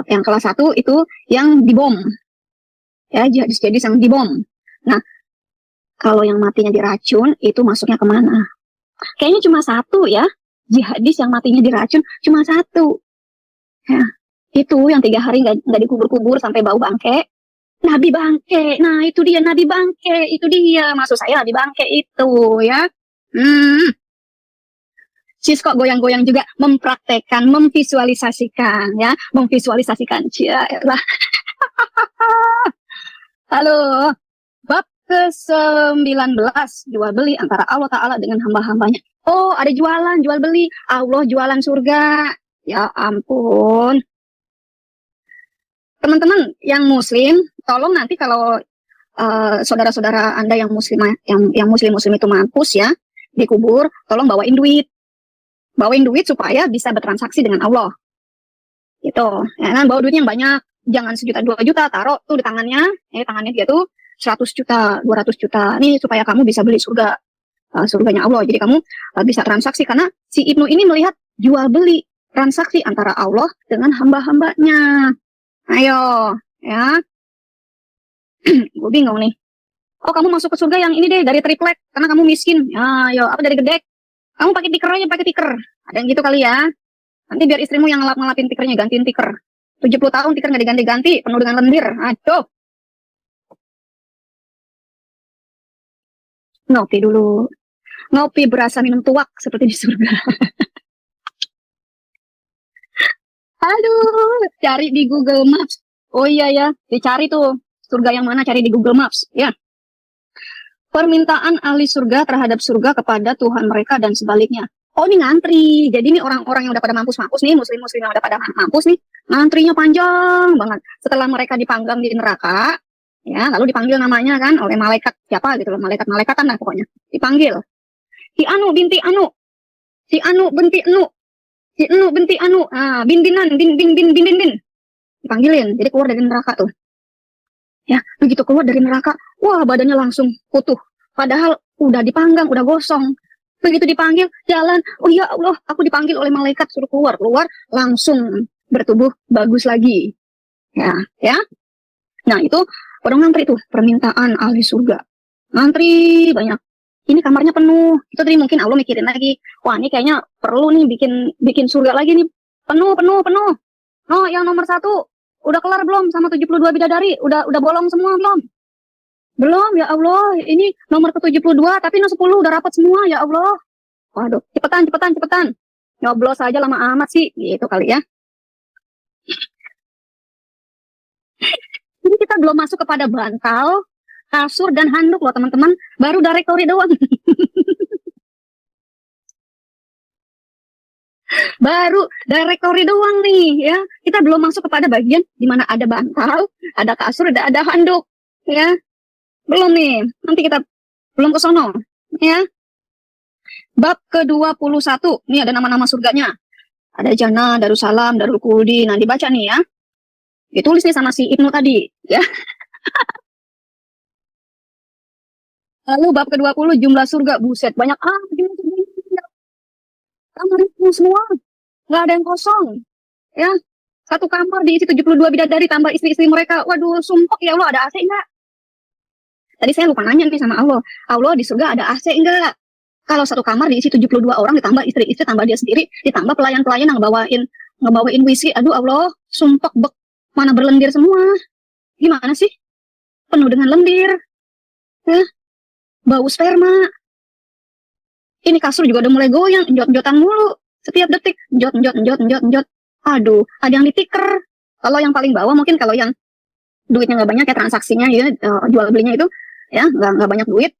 Speaker 1: yang kelas 1 itu yang dibom, ya, jihadis yang dibom. Nah, kalau yang matinya diracun itu masuknya kemana? Kayaknya cuma satu ya, jihadis yang matinya diracun cuma satu. Ya, itu yang 3 hari nggak dikubur-kubur sampai bau bangke. Nabi bangke, nah itu dia Nabi bangke, itu dia maksud saya Nabi bangke itu ya. Cis kok goyang-goyang juga mempraktekkan, memvisualisasikan ya, memvisualisasikan cia lah. Halo, bab ke-19, jual beli antara Allah Ta'ala dengan hamba-hambanya. Oh, ada jual beli, Allah jualan surga. Ya ampun. Teman-teman yang muslim, tolong nanti kalau saudara-saudara Anda yang muslimah, yang muslim itu mampus ya, dikubur, tolong bawain duit supaya bisa bertransaksi dengan Allah. Gitu. Ya kan, bawa duitnya yang banyak, jangan 1 juta 2 juta, taruh tuh di tangannya, tangannya dia tuh 100 juta, 200 juta. Nih supaya kamu bisa beli surga, surganya Allah. Jadi kamu bisa transaksi, karena si Ibnu ini melihat jual beli, transaksi antara Allah dengan hamba-hambanya. Ayo, ya. Gue bingung nih. Oh, kamu masuk ke surga yang ini deh, dari triplek, karena kamu miskin. Ayo, apa dari gedek? Kamu pakai tiker aja, pakai tiker. Ada yang gitu kali ya. Nanti biar istrimu yang ngelap-ngelapin tikernya, gantiin tiker. 70 tahun tiker nggak diganti-ganti, penuh dengan lendir. Aduh. Ngopi dulu. Ngopi berasa minum tuak seperti di surga. Aduh, cari di Google Maps. Oh iya ya, dicari tuh surga yang mana, cari di Google Maps ya. Permintaan ahli surga terhadap surga kepada Tuhan mereka dan sebaliknya. Oh, ini ngantri. Jadi ini orang-orang yang udah pada mampus-mampus nih, muslim-muslim yang udah pada mampus nih, ngantrinya panjang banget. Setelah mereka dipanggang di neraka, ya, lalu dipanggil namanya kan oleh malaikat siapa gitu loh, malaikat-malaikatan lah pokoknya. Dipanggil. Si Anu binti Anu. Si Anu binti Anu. Si Anu binti Anu. Bin. Dipanggilin. Jadi keluar dari neraka tuh. Ya, begitu keluar dari neraka, wah badannya langsung utuh. Padahal udah dipanggang, udah gosong. Begitu dipanggil, jalan, oh ya Allah, aku dipanggil oleh malaikat suruh keluar, keluar langsung bertubuh bagus lagi. Ya, ya. Nah, itu orang ngantri tuh, permintaan ahli surga. Ngantri banyak. Ini kamarnya penuh. Itu tadi mungkin Allah mikirin lagi, wah ini kayaknya perlu nih bikin surga lagi nih. Penuh, penuh, penuh. Oh, yang nomor 1 udah kelar belum sama 72 bidadari? Udah bolong semua belum? Belum, ya Allah. Ini nomor ke-72, tapi nomor 10 udah rapat semua, ya Allah. Waduh, cepetan, cepetan, cepetan. Nyoblos aja lama amat sih. Gitu kali ya. Jadi kita belum masuk kepada bantal, kasur, dan handuk loh teman-teman. Baru directory doang. Baru directory doang nih ya. Kita belum masuk kepada bagian di mana ada bantal, ada kasur, ada handuk ya. Belum nih. Nanti kita belum ke sono ya. Bab ke-21. Ini ada nama-nama surganya. Ada Jannah, Darussalam, Darul Khuldi. Nah, dibaca nih ya. Ditulis nih sama si Ibnu tadi ya. Lalu bab ke-20 jumlah surga. Buset, banyak jumlah surga. Kamar itu semua. Nggak ada yang kosong. Ya. Satu kamar diisi 72 bidadari tambah istri-istri mereka. Waduh, sumpah ya Allah, ada AC enggak? Tadi saya lupa nanya nih sama Allah. Allah di surga ada AC enggak? Kalau satu kamar diisi 72 orang ditambah istri-istri tambah dia sendiri, ditambah pelayan-pelayan yang ngebawain WC. Aduh Allah, sumpah bek, mana berlendir semua. Gimana sih? Penuh dengan lendir. Ya. Bau sperma. Ini kasur juga udah mulai goyang, enjot-enjotan mulu. Setiap detik, enjot. Aduh, ada yang ditiker. Kalau yang paling bawah mungkin kalau yang duitnya nggak banyak ya transaksinya ya, jual belinya itu ya nggak banyak duit.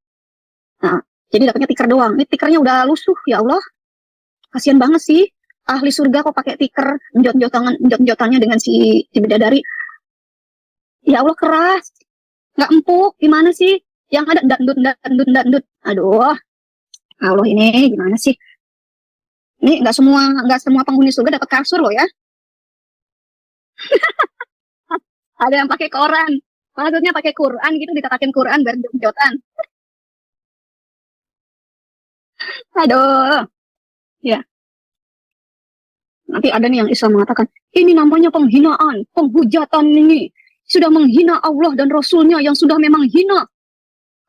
Speaker 1: Nah, jadi dapatnya tiker doang. Ini tikernya udah lusuh, ya Allah. Kasian banget sih. Ahli surga kok pakai tiker, enjot-enjotannya dengan si bidadari. Ya Allah, keras. Nggak empuk, gimana sih? Yang ada dandut. Aduh. Allah, ini gimana sih? Ini nggak semua penghuni surga dapat kasur loh ya. Ada yang pakai koran. Maksudnya pakai Quran gitu, ditatakin Quran biar jot-jotan. Aduh. Ya. Nanti ada nih yang Islam mengatakan, ini namanya penghinaan, penghujatan ini. Sudah menghina Allah dan Rasulnya yang sudah memang hina.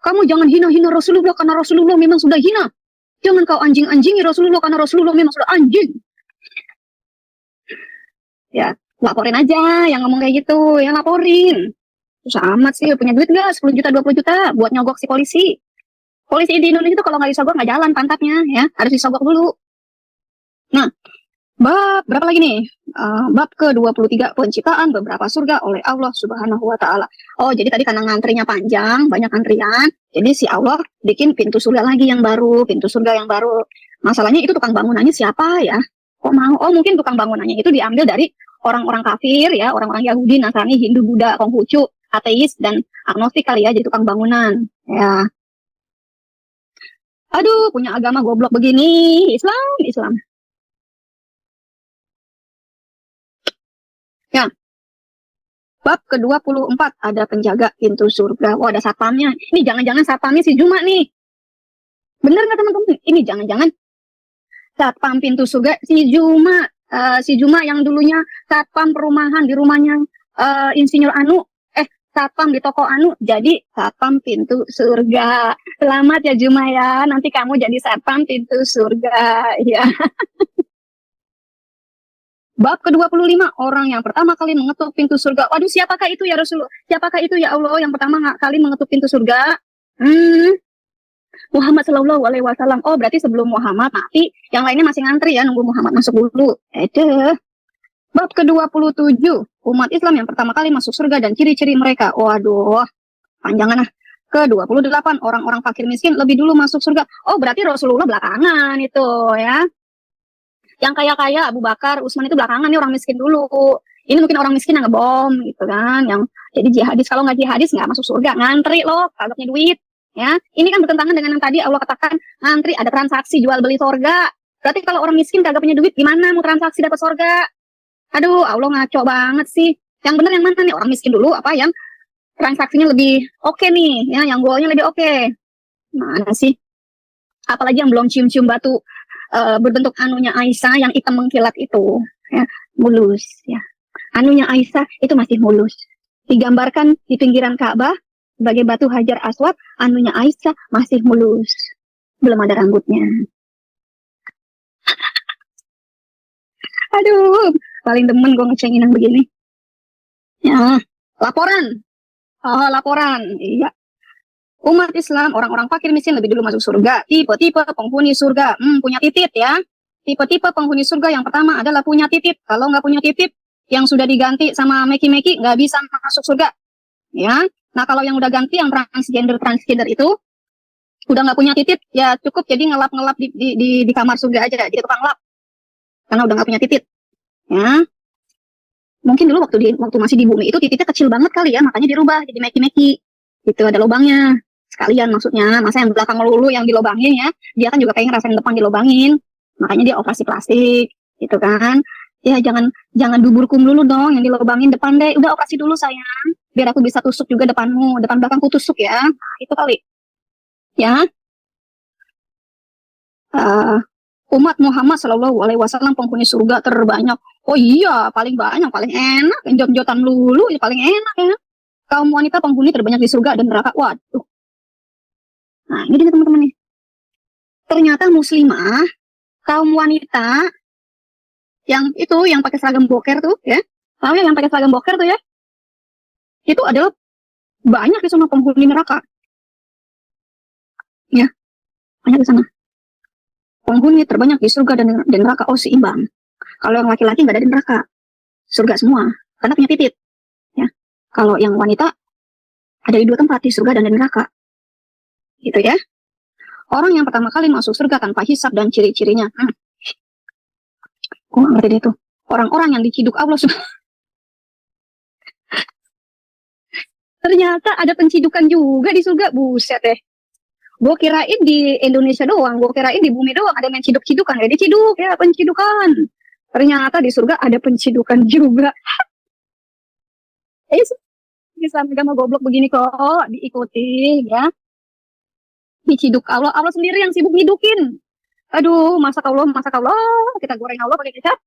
Speaker 1: Kamu jangan hina-hina Rasulullah karena Rasulullah memang sudah hina. Jangan kau anjing-anjingi Rasulullah karena Rasulullah memang sudah anjing. Ya, laporin aja yang ngomong kayak gitu. Ya, laporin. Susah amat sih, punya duit nggak? 10 juta, 20 juta buat nyogok si polisi. Polisi di Indonesia itu kalau nggak disogok nggak jalan pantatnya. Ya, harus disogok dulu. Nah, bab berapa lagi nih? Bab ke-23 penciptaan beberapa surga oleh Allah Subhanahu wa Ta'ala. Oh, jadi tadi karena ngantrinya panjang, banyak antrian, jadi si Allah bikin pintu surga lagi yang baru, pintu surga yang baru. Masalahnya itu tukang bangunannya siapa ya? Kok mau? Oh, mungkin tukang bangunannya itu diambil dari orang-orang kafir ya, orang-orang Yahudi, Nasrani, Hindu, Buddha, Konghucu, ateis dan agnostik kali ya, jadi tukang bangunan. Ya. Aduh, punya agama goblok begini, Islam. Ya. Bab ke-24 ada penjaga pintu surga. Oh, ada satpamnya. Ini jangan-jangan satpamnya si Juma nih. Bener nggak teman-teman? Ini jangan-jangan satpam pintu surga si Juma. Si Juma yang dulunya satpam perumahan di rumahnya Insinyur Anu. Satpam di toko Anu. Jadi satpam pintu surga. Selamat ya Juma ya. Nanti kamu jadi satpam pintu surga. Ya. Bab ke-25, orang yang pertama kali mengetuk pintu surga. Waduh, siapakah itu ya Rasulullah? Siapakah itu ya Allah yang pertama kali mengetuk pintu surga? Muhammad Sallallahu Alaihi Wasallam. Oh, berarti sebelum Muhammad mati, yang lainnya masih ngantri ya, nunggu Muhammad masuk dulu. Bab ke-27, umat Islam yang pertama kali masuk surga dan ciri-ciri mereka. Waduh, panjangan lah. Ke-28, orang-orang fakir miskin lebih dulu masuk surga. Oh, berarti Rasulullah belakangan itu ya. Yang kaya-kaya Abu Bakar, Utsman itu belakangan nih, orang miskin dulu. Ini mungkin orang miskin yang ngebom gitu kan, yang jadi jihadis. Kalau nggak jihadis nggak masuk surga, ngantri loh, kagak punya duit. Ya, ini kan bertentangan dengan yang tadi Allah katakan ngantri ada transaksi jual beli surga. Berarti kalau orang miskin kagak punya duit, gimana mau transaksi dapat surga? Aduh, Allah ngaco banget sih. Yang benar yang mana nih, orang miskin dulu apa yang transaksinya lebih oke nih, ya, yang goalnya lebih oke. Mana sih? Apalagi yang belum cium-cium batu berbentuk anunya Aisyah yang hitam mengkilat itu, ya, mulus, ya. Anunya Aisyah itu masih mulus. Digambarkan di pinggiran Ka'bah sebagai batu Hajar Aswad, anunya Aisyah masih mulus. Belum ada rambutnya. Aduh, paling demen gue ngecengin yang begini. Ya, laporan. Oh, laporan. Iya. Umat Islam, orang-orang fakir miskin lebih dulu masuk surga. Tipe-tipe penghuni surga. Punya titit ya. Tipe-tipe penghuni surga yang pertama adalah punya titit. Kalau nggak punya titit, yang sudah diganti sama meki-meki, nggak bisa masuk surga. Ya. Nah, kalau yang udah ganti, yang transgender itu, udah nggak punya titit, ya cukup jadi ngelap-ngelap di kamar surga aja. Jadi tukang lap. Karena udah nggak punya titit. Ya. Mungkin dulu waktu masih di bumi itu tititnya kecil banget kali ya, makanya dirubah jadi meki-meki. Gitu, ada lubangnya. Sekalian maksudnya, masa yang belakang melulu yang dilobangin ya, dia kan juga kayak ngerasain depan dilobangin, makanya dia operasi plastik, gitu kan. Ya jangan duburkum dulu dong, yang dilobangin depan deh, udah operasi dulu sayang, biar aku bisa tusuk juga depanmu, depan belakangku tusuk ya, nah, itu kali. Ya, umat Muhammad Shallallahu Alaihi Wasallam penghuni surga terbanyak. Oh iya, paling banyak, paling enak, enjot-enjotan lulu, ya paling enak ya. Kaum wanita penghuni terbanyak di surga dan neraka. Waduh. Nah, ini teman-teman nih. Ternyata muslimah, kaum wanita yang pakai seragam boker tuh ya. Tahu ya yang pakai seragam boker tuh ya? Itu adalah banyak di sana penghuni neraka. Ya, banyak di sana. Penghuni terbanyak di surga dan neraka. Oh, seimbang. Kalau yang laki-laki nggak ada di neraka. Surga semua. Karena punya titit. Ya. Kalau yang wanita ada di dua tempat, di surga dan di neraka. Gitu ya. Orang yang pertama kali masuk surga tanpa hisab dan ciri-cirinya. Gue ngerti deh itu. Orang-orang yang diciduk Allah. Ternyata ada pencidukan juga di surga. Buset deh. Gue kirain di Indonesia doang. Gue kirain di bumi doang ada main ciduk-cidukan. Ya diciduk ya, pencidukan. Ternyata di surga ada pencidukan juga. Islam agama goblok begini kok. Diikuti ya. Diciduk Allah. Allah sendiri yang sibuk ngidukin. Aduh, masak Allah. Kita goreng Allah pakai kecap.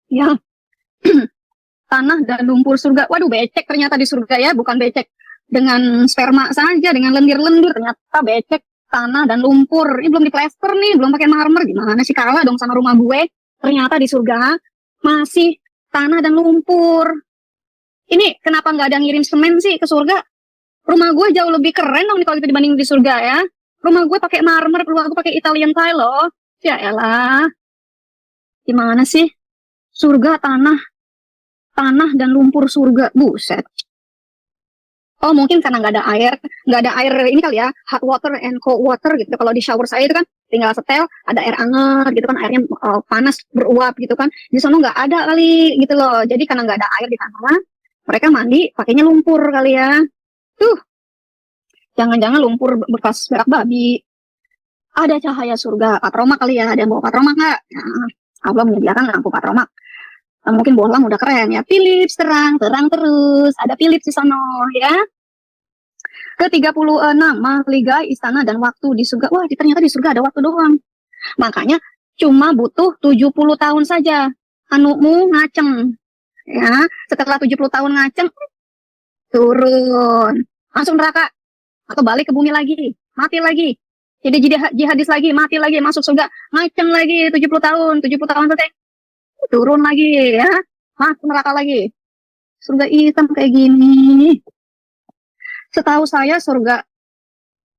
Speaker 1: Ya. Tanah dan lumpur surga. Waduh, becek ternyata di surga ya. Bukan becek dengan sperma saja, dengan lendir-lendir. Ternyata becek tanah dan lumpur. Ini belum diplester nih, belum pakai marmer. Gimana sih, kalah dong sama rumah gue. Ternyata di surga masih tanah dan lumpur. Ini kenapa nggak ada ngirim semen sih ke surga? Rumah gue jauh lebih keren dong kalau itu dibanding di surga ya. Rumah gue pakai marmer, rumah gue pakai Italian tile loh. Ya elah. Gimana sih? Surga, tanah dan lumpur surga. Buset. Oh, mungkin karena nggak ada air ini kali ya, hot water and cold water gitu. Kalau di shower saya itu kan tinggal setel, ada air hangat gitu kan, airnya panas beruap gitu kan. Di sana nggak ada kali gitu loh. Jadi karena nggak ada air di sana, mereka mandi pakainya lumpur kali ya. Tuh, jangan-jangan lumpur bekas berak babi. Ada cahaya surga, patroma kali ya, ada yang bawa patroma nggak? Nah, Allah menyediakan lampu patroma. Mungkin bohlam udah keren ya. Philips terang terus. Ada Philips di sana ya. Ke-36, mahligai istana dan waktu di surga. Wah, ternyata di surga ada waktu doang. Makanya cuma butuh 70 tahun saja. Anumu ngaceng. Ya, setelah 70 tahun ngaceng, turun. Masuk neraka. Atau balik ke bumi lagi. Mati lagi. Jadi jihadis lagi, mati lagi, masuk surga. Ngaceng lagi 70 tahun. 70 tahun selesai. Turun lagi ya, masuk neraka lagi. Surga hitam kayak gini. Setahu saya surga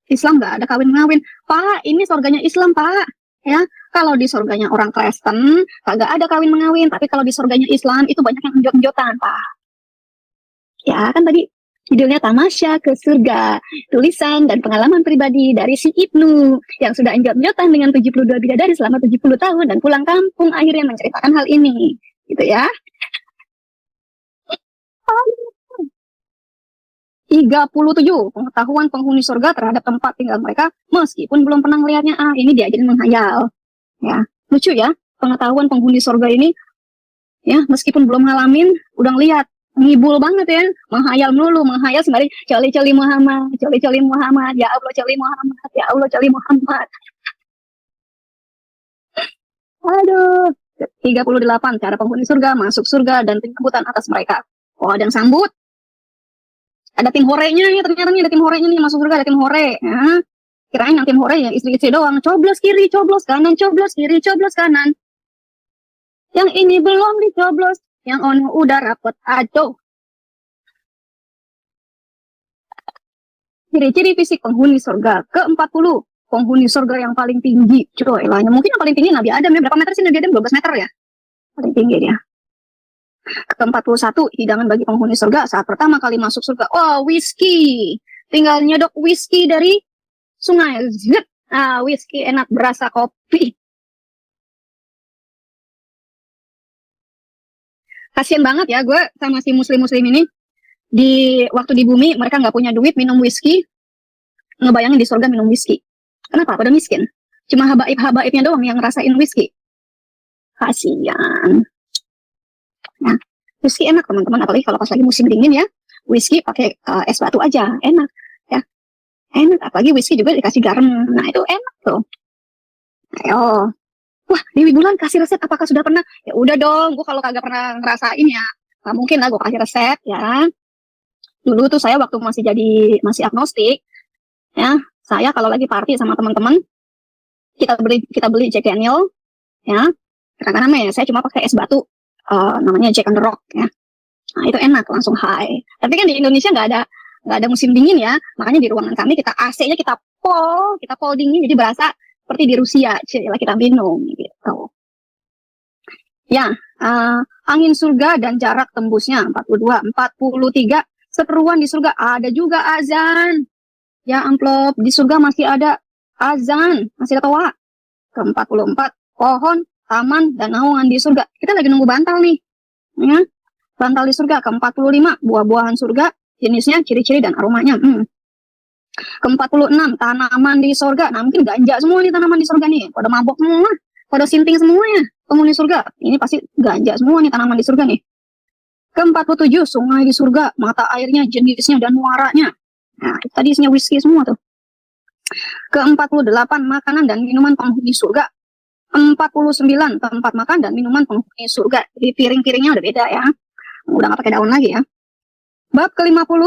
Speaker 1: Islam nggak ada kawin-ngawin. Pak, ini surganya Islam, Pak. Ya, kalau di surganya orang Kristen kagak ada kawin-ngawin, tapi kalau di surganya Islam itu banyak yang enjot-enjotan, Pak. Ya, kan tadi judulnya Tamasya ke Surga, tulisan dan pengalaman pribadi dari si Ibnu yang sudah enjot-enjotan dengan 72 bidadari selama 70 tahun dan pulang kampung akhirnya menceritakan hal ini. Gitu ya. 37 pengetahuan penghuni surga terhadap tempat tinggal mereka meskipun belum pernah melihatnya. Ini diajarin menghayal. Ya, lucu ya, pengetahuan penghuni surga ini Ya, meskipun belum ngalamin, udah ngeliat. Ngibul banget ya, menghayal melulu, menghayal sembari coli-coli Muhammad, coli-coli Muhammad, ya Allah coli Muhammad, ya Allah coli Muhammad. Aduh, 38 cara penghuni surga masuk surga dan penyambutan atas mereka. Oh, ada yang sambut. Ada tim horenya nih, ternyata nih ada tim horenya nih masuk surga, ada tim hore. Ya. Kirain yang tim hore ya istri-istri doang. Coblos kiri, coblos kanan, coblos kiri, coblos kanan. Yang ini belum dicoblos, yang ono udah rapet. Aduh. Ciri-ciri fisik penghuni surga ke-40. Penghuni surga yang paling tinggi. Coy, lah. Mungkin yang paling tinggi Nabi Adam ya. Berapa meter sih Nabi Adam? 12 meter ya. Paling tinggi dia. Ke-41, hidangan bagi penghuni surga saat pertama kali masuk surga. Oh, whisky. Tinggal nyedok whisky dari sungai. Zip. Ah, whisky enak berasa kopi. Kasian banget ya gue sama si muslim-muslim ini. Waktu di bumi mereka nggak punya duit minum whisky. Ngebayangin di surga minum whisky. Kenapa? Pada miskin. Cuma habaib-habaibnya doang yang ngerasain whisky. Kasian. Nah, whisky enak teman-teman, apalagi kalau pas lagi musim dingin ya. Whisky pakai es batu aja, enak ya. Enak, apalagi whisky juga dikasih garam. Nah, itu enak tuh. Ayo. Wah, Dewi Bulan kasih resep, apakah sudah pernah? Ya udah dong, gue kalau kagak pernah ngerasain ya, nggak mungkin lah gue kasih resep ya. Dulu tuh saya waktu masih agnostik, ya, saya kalau lagi party sama teman-teman, kita beli Jack Daniel, ya, karena namanya saya cuma pakai es batu, namanya Jack and the Rock, ya. Nah, itu enak, langsung high. Tapi kan di Indonesia nggak ada musim dingin ya, makanya di ruangan kami kita AC-nya kita pol dingin, jadi berasa seperti di Rusia, cila kita minum gitu. Ya, angin surga dan jarak tembusnya 42, 43. Seteruan di surga ada juga azan. Ya amplop, di surga masih ada azan, masih ada toa. Ke-44, pohon, taman, dan naungan di surga. Kita lagi nunggu bantal nih. Ya, bantal di surga. Ke-45, buah-buahan surga, jenisnya, ciri-ciri, dan aromanya. Ke-46, tanaman di surga. Nah, mungkin ganja semua nih tanaman di surga nih. Pada mabok semua, pada sinting semuanya. Penghuni surga. Ini pasti ganja semua nih tanaman di surga nih. Ke-47, sungai di surga. Mata airnya, jenisnya, dan muaranya. Nah, itu tadi isinya whisky semua tuh. Ke-48, makanan dan minuman penghuni surga. 49, tempat makan dan minuman penghuni surga. Jadi piring-piringnya udah beda ya. Udah nggak pakai daun lagi ya. Bab ke-50,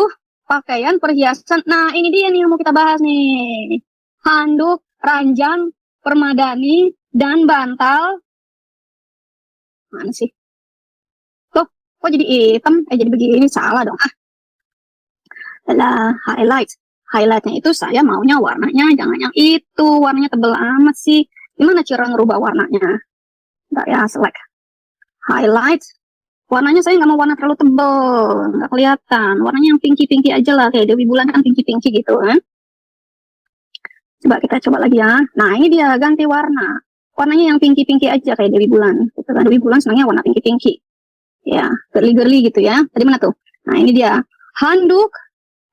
Speaker 1: pakaian perhiasan. Nah, ini dia nih yang mau kita bahas nih. Handuk, ranjang, permadani, dan bantal. Mana sih? Tuh, kok jadi hitam? Jadi begini, salah dong. Adalah highlight. Highlightnya itu saya maunya warnanya, jangan yang itu. Warnanya tebel amat sih. Gimana cara ngerubah warnanya? Nggak ya, select. Highlight. Warnanya saya nggak mau warna terlalu tebel, nggak kelihatan. Warnanya yang pinky-pinky aja lah, kayak Dewi Bulan kan pinky-pinky gitu kan. Coba kita coba lagi ya. Nah ini dia ganti warna. Warnanya yang pinky-pinky aja kayak Dewi Bulan. Gitu kan. Dewi Bulan senangnya warna pinky-pinky. Ya, girly-girly gitu ya. Tadi mana tuh? Nah ini dia. Handuk,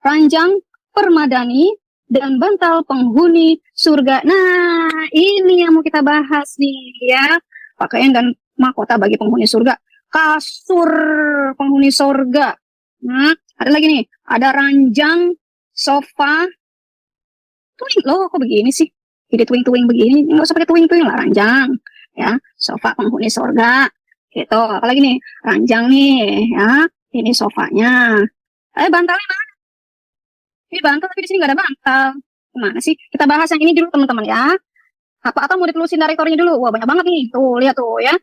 Speaker 1: ranjang, permadani, dan bantal penghuni surga. Nah ini yang mau kita bahas nih ya. Pakaian dan mahkota bagi penghuni surga. Kasur penghuni surga. Nah, ada lagi nih. Ada ranjang, sofa. Twing, loh kok begini sih? Jadi twing-twing begini. Nggak usah pakai twing-twing lah, ranjang. Ya, sofa penghuni surga. Gitu. Apalagi nih, ranjang nih. Ya, ini sofanya. Bantalnya mana? Ini bantal tapi di sini nggak ada bantal. Gimana sih? Kita bahas yang ini dulu teman-teman ya. Atau mau ditelusin dari rekornya dulu. Wah banyak banget nih. Tuh, lihat tuh ya.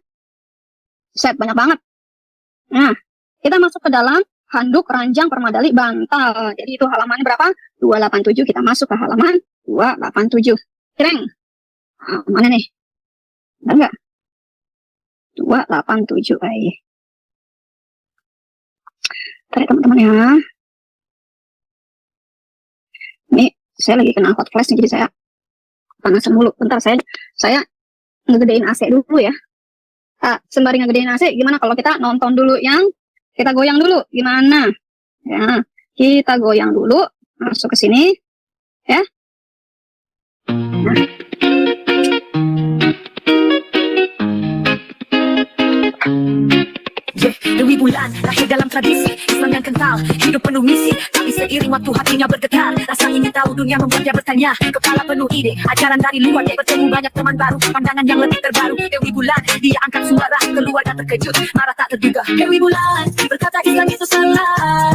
Speaker 1: Set banyak banget. Nah, kita masuk ke dalam handuk, ranjang, permadani, bantal. Jadi itu halamannya berapa? 287. Kita masuk ke halaman 287. Kreng. Nah, mana nih? Ada nggak? 287. Tarik teman-teman ya. Ini saya lagi kena hot flash, jadi saya panasan dulu. Bentar, saya ngegedein AC dulu ya. Sembari ngegedein AC, gimana kalau kita nonton dulu kita goyang dulu, gimana? Ya, kita goyang dulu, masuk ke sini, ya. Nah.
Speaker 2: Dewi Bulan lahir dalam tradisi Islam yang kental, hidup penuh misi. Tapi seiring waktu hatinya bergetar, rasa ingin tahu dunia membuat dia bertanya. Kepala penuh ide, ajaran dari luar. Dia bertemu banyak teman baru, pandangan yang lebih terbaru. Dewi Bulan, dia angkat suara, keluar dan terkejut, marah tak terduga. Dewi Bulan berkata Islam itu salah.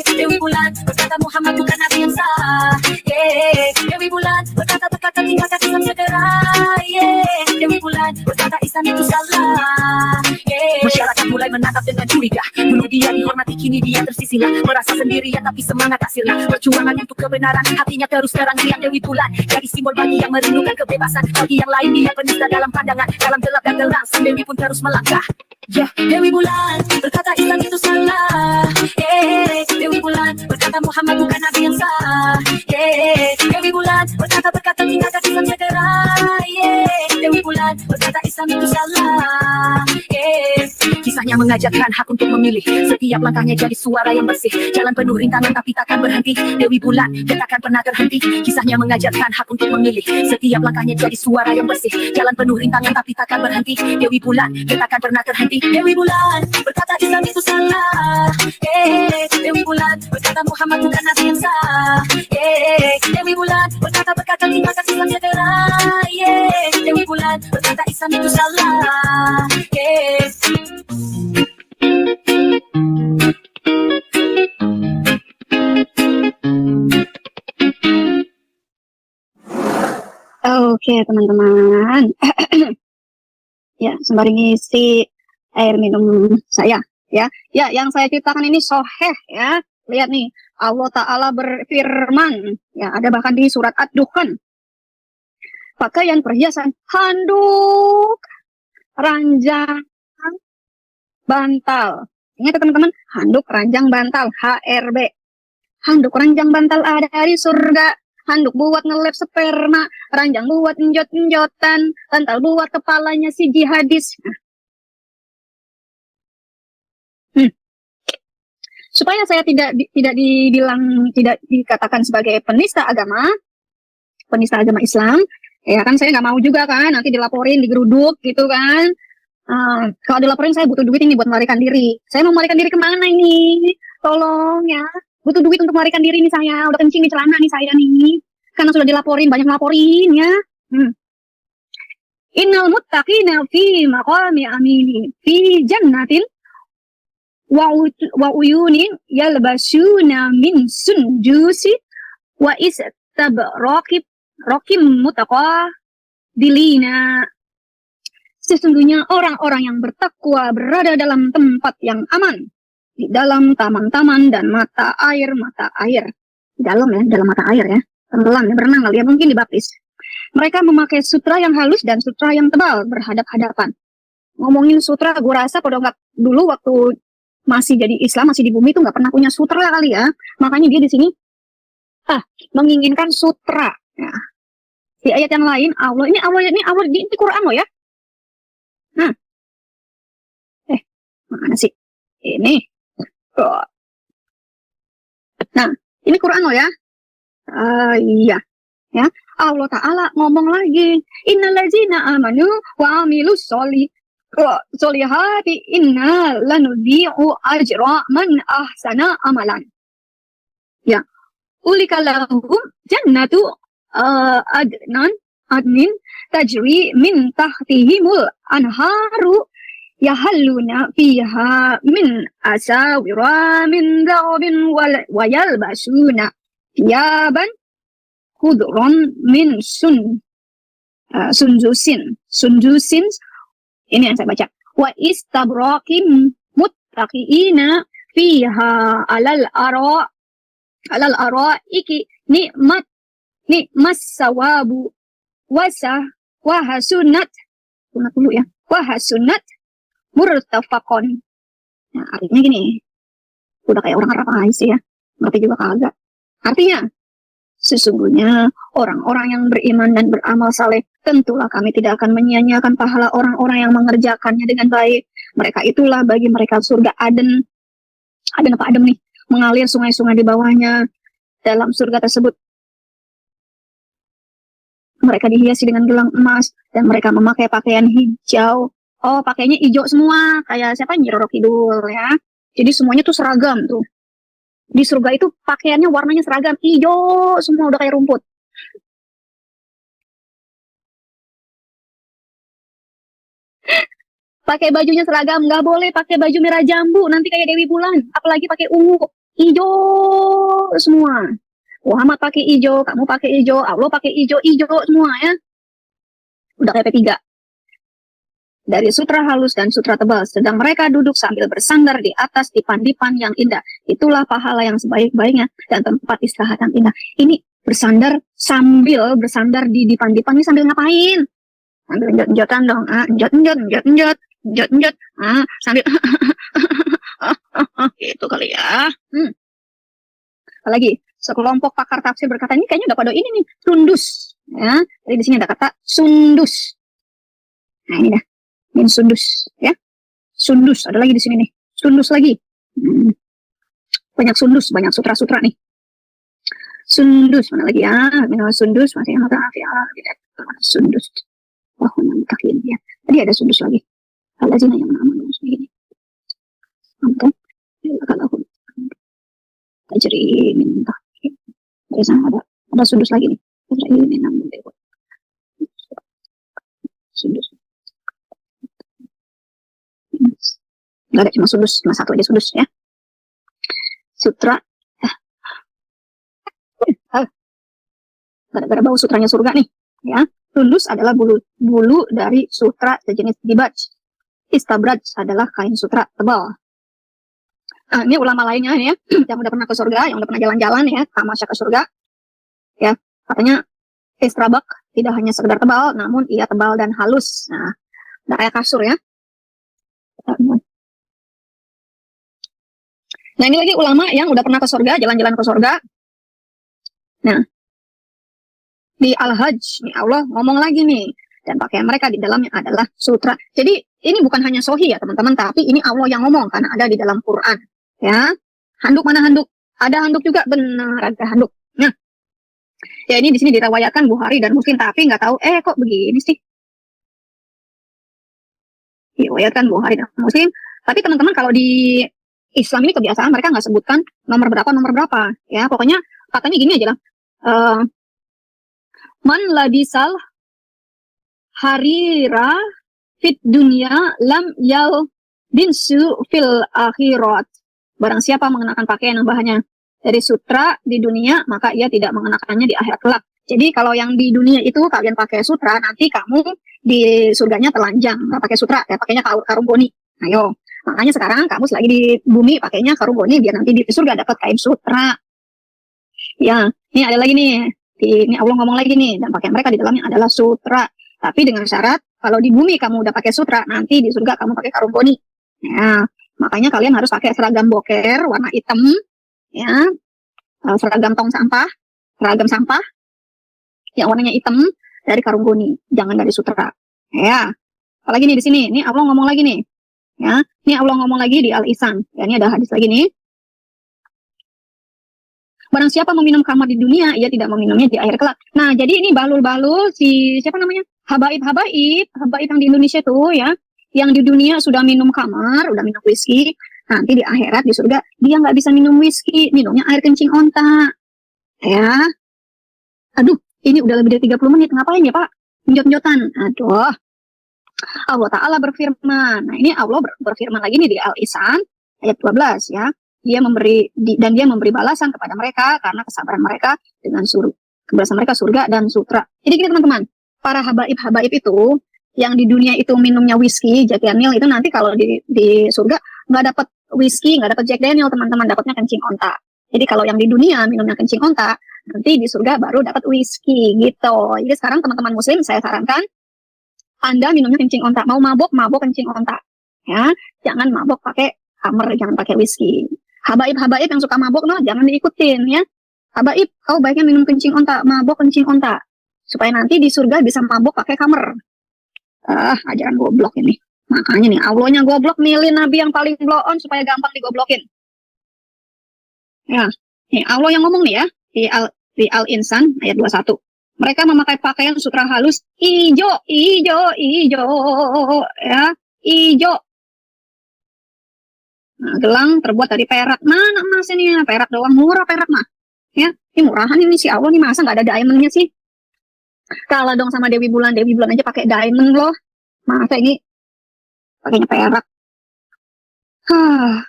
Speaker 2: Dewi Bulan berkata Muhammad bukan nabi yang sah. Dewi Bulan berkata tinggalkan Islam segera. Dewi Bulan berkata Islam itu salah. Masyarakat mulai menatap dengan curiga. Dulu dia dihormati, kini dia tersisilah. Merasa sendirian tapi semangat hasilnya. Perjuangan untuk kebenaran, hatinya terus terang siang. Dewi Bulan jadi simbol bagi yang merindukan kebebasan. Bagi yang lain dia penista dalam pandangan, dalam gelap dan terang sang Dewi pun terus melangkah. Dewi Bulan berkata Islam itu salah. Dewi Bulan berkata Muhammad bukan nabi yang sah. Dewi Bulan berkata tinggalkan Islam segera. Dewi Bulan berkata Islam itu salah. Kisahnya mengajarkan hak untuk memilih. Setiap langkahnya jadi suara yang bersih. Jalan penuh rintangan tapi takkan berhenti. Dewi Bulan takkan pernah terhenti. Kisahnya mengajarkan hak untuk memilih. Setiap langkahnya jadi suara yang bersih. Jalan penuh rintangan tapi takkan berhenti. Dewi Bulan takkan pernah terhenti. Dewi Bulan berkata Islam itu salah. Dewi Bulan berkata Muhammad bukan nabi yang sah. Dewi Bulan berkata tinggalkan Islam segera. Dewi Bulan berkata Islam itu salah.
Speaker 1: Oke, teman-teman. Ya, sembari ngisi air minum saya, ya. Ya, yang saya ceritakan ini soheh, ya. Lihat nih, Allah Ta'ala berfirman, ya, ada bahkan di surat Ad-Dukhan. Pakaian perhiasan, handuk, ranjang, bantal. Ingat ya, teman-teman, handuk, ranjang, bantal, HRB. Handuk, ranjang, bantal ada di surga. Handuk buat ngelep sperma, ranjang buat njot-njotan, bantal buat kepalanya si jihadis. Supaya saya tidak dikatakan sebagai penista agama Islam, ya kan saya nggak mau juga kan nanti dilaporin, digeruduk gitu kan. Kalau dilaporin saya butuh duit ini buat melarikan diri. Saya mau melarikan diri kemana ini? Tolong ya. Butuh duit untuk melarikan diri nih saya. Udah kencing di celana nih saya nih. Karena sudah dilaporin, banyak laporin ya. Innal muttaqina fi maqami aminin fi jannatin wa uyunin yalbasuna min sundusi wa istabraqib mutaqabilina. Sesungguhnya orang-orang yang bertakwa berada dalam tempat yang aman, di dalam taman-taman dan mata air. Di dalam ya, dalam mata air ya. Tenggelam ya, berenang kali ya, mungkin dibaptis. Mereka memakai sutra yang halus dan sutra yang tebal berhadap-hadapan. Ngomongin sutra, gue rasa pada nggak dulu waktu masih jadi Islam, masih di bumi itu nggak pernah punya sutra kali ya. Makanya dia di sini menginginkan sutra. Ya. Di ayat yang lain, Allah ini Quran loh ya. Mana sih? Ini. Nah, ini Quran loh ya. Iya. Ya, Allah Ta'ala ngomong lagi. Innallazina amanu wa amilus solihati inna lanudhi'u ajra man ahsana amalan. Ya. Ulika lahum jannatu adnin tajri min tahtihimul anharu yahalluna fiha min asawira min dhahabin wa yalbasuna thiyaban khudran min sundusin ini yang saya baca wa istabraqim muttaqiina fiha alal araiki nikmas sawabu wa hasunat murtafaqon. Nah, artinya gini. Udah kayak orang Arab aja sih ya. Ngerti juga kagak. Artinya, sesungguhnya orang-orang yang beriman dan beramal saleh, tentulah kami tidak akan menyia-nyiakan pahala orang-orang yang mengerjakannya dengan baik. Mereka itulah bagi mereka surga Aden. Aden apa Adem nih? Mengalir sungai-sungai di bawahnya. Dalam surga tersebut, mereka dihiasi dengan gelang emas dan mereka memakai pakaian hijau. Oh, pakainya hijau semua, kayak siapa Nyi Roro Kidul ya. Jadi semuanya tuh seragam tuh. Di surga itu pakaiannya warnanya seragam, hijau semua udah kayak rumput. Pakai bajunya seragam, nggak boleh pakai baju merah jambu, nanti kayak Dewi Bulan. Apalagi pakai ungu, hijau semua. Muhammad pakai hijau, kamu pakai hijau, Allah pakai hijau, hijau semua ya. Udah kayak P3. Dari sutra halus dan sutra tebal, sedang mereka duduk sambil bersandar di atas dipan-dipan yang indah. Itulah pahala yang sebaik-baiknya dan tempat istirahat yang indah. Ini bersandar sambil bersandar di dipan-dipan ini sambil ngapain? Sambil njot-njotan dong, njot-njot, njot-njot, njot-njot, sambil gitu kali ya. Apalagi sekelompok pakar tafsir berkata ini kayaknya udah pada ini nih, sundus. Ya, jadi di sini ada kata sundus. Nah ini dah. Min sundus ya, sundus ada lagi di sini nih, sundus lagi. Banyak sundus, banyak sutra-sutra nih. Sundus mana lagi ya? Minal sundus masih yang sundus. Oh, takin ya. Tadi ada sundus lagi. Kalau sini yang nama begini. Oke. Kalau aku tajri minta. Dari sana ada sundus lagi nih. Tajri minam dewa. Sundus. Nggak ada, cuma sundus, cuma satu aja sundus ya. Sutra gara-gara bau sutranya surga nih ya. Sundus adalah bulu dari sutra sejenis dibaj. Istabraj adalah kain sutra tebal. Nah, ini ulama lainnya ya yang udah pernah ke surga, yang udah pernah jalan-jalan ya, tamasya ke surga ya, katanya istrabak tidak hanya sekedar tebal, namun ia tebal dan halus. Nah, udah kayak kasur ya. Nah ini lagi ulama yang udah pernah ke surga, jalan-jalan ke surga. Nah, di Al-Hajj, nih Allah ngomong lagi nih. Dan pakaian mereka di dalamnya adalah sutra. Jadi ini bukan hanya sohi ya teman-teman, tapi ini Allah yang ngomong karena ada di dalam Quran. Ya, handuk mana handuk? Ada handuk juga, benar ada handuk. Nah, ya ini di sini diriwayatkan Bukhari dan Muslim, tapi nggak tahu, kok begini sih? Diriwayatkan Bukhari dan Muslim, tapi teman-teman kalau di Islam ini kebiasaan mereka nggak sebutkan nomor berapa ya, pokoknya katanya gini aja lah, man labisal harira fit dunya lam yal dinsu fil akhirat. Barang siapa mengenakan pakaian yang bahannya dari sutra di dunia, maka ia tidak mengenakannya di akhirat kelak. Jadi kalau yang di dunia itu kalian pakai sutra, nanti kamu di surganya telanjang, nggak pakai sutra, ya pakainya karung goni. Ayo. Makanya sekarang kamu selagi di bumi pakainya karung goni biar nanti di surga dapat kain sutra. Ya, ini ada lagi nih. Ini Allah ngomong lagi nih, dan pakaian mereka di dalamnya adalah sutra. Tapi dengan syarat kalau di bumi kamu udah pakai sutra, nanti di surga kamu pakai karung goni. Ya, makanya kalian harus pakai seragam boker warna hitam, ya, seragam tong sampah, seragam sampah yang warnanya hitam dari karung goni, jangan dari sutra. Ya, apalagi nih di sini, ini Allah ngomong lagi nih. Ya, ini Allah ngomong lagi di Al-Insan. Ya, ini ada hadis lagi nih. Barang siapa meminum khamar di dunia, ia tidak meminumnya di akhir kelak. Nah, jadi ini balul-balul si siapa namanya? Habaib yang di Indonesia tuh ya, yang di dunia sudah minum khamar, udah minum whisky, nanti di akhirat di surga dia nggak bisa minum whisky, minumnya air kencing onta. Ya. Aduh, ini udah lebih dari 30 menit. Ngapain ya, Pak? Njot-njotan. Aduh. Allah Ta'ala berfirman. Nah, ini Allah berfirman lagi nih di Al-Insan ayat 12 ya. Dia memberi balasan kepada mereka karena kesabaran mereka dengan keberhasilan mereka surga dan sutra. Jadi gini teman-teman, para habaib itu yang di dunia itu minumnya whisky, Jack Daniel itu nanti kalau di surga nggak dapat whisky, nggak dapat Jack Daniel teman-teman, dapatnya kencing onta. Jadi kalau yang di dunia minumnya kencing onta, nanti di surga baru dapat whisky gitu. Jadi sekarang teman-teman muslim saya sarankan Anda minumnya kencing onta, mau mabok kencing onta, ya, jangan mabok pakai khamr, jangan pakai whisky. Habaib yang suka mabok, no, jangan diikutin ya. Habaib, kau baiknya minum kencing onta, mabok kencing onta, supaya nanti di surga bisa mabok pakai khamr. Ajaran goblok ini. Makanya nih, Allahnya goblok, milih nabi yang paling blow on supaya gampang digoblokin. Ya, nih Allah yang ngomong nih ya di Al-Insan ayat 21. Mereka memakai pakaian sutra halus hijau ya, hijau. Nah, gelang terbuat dari perak. Mana emas ini? Perak doang, murah perak mah. Ya, ini murahan ini si Allah nih, masa nggak ada diamondnya sih? Kalah dong sama Dewi Bulan aja pakai diamond loh. Masa ini pakainya perak?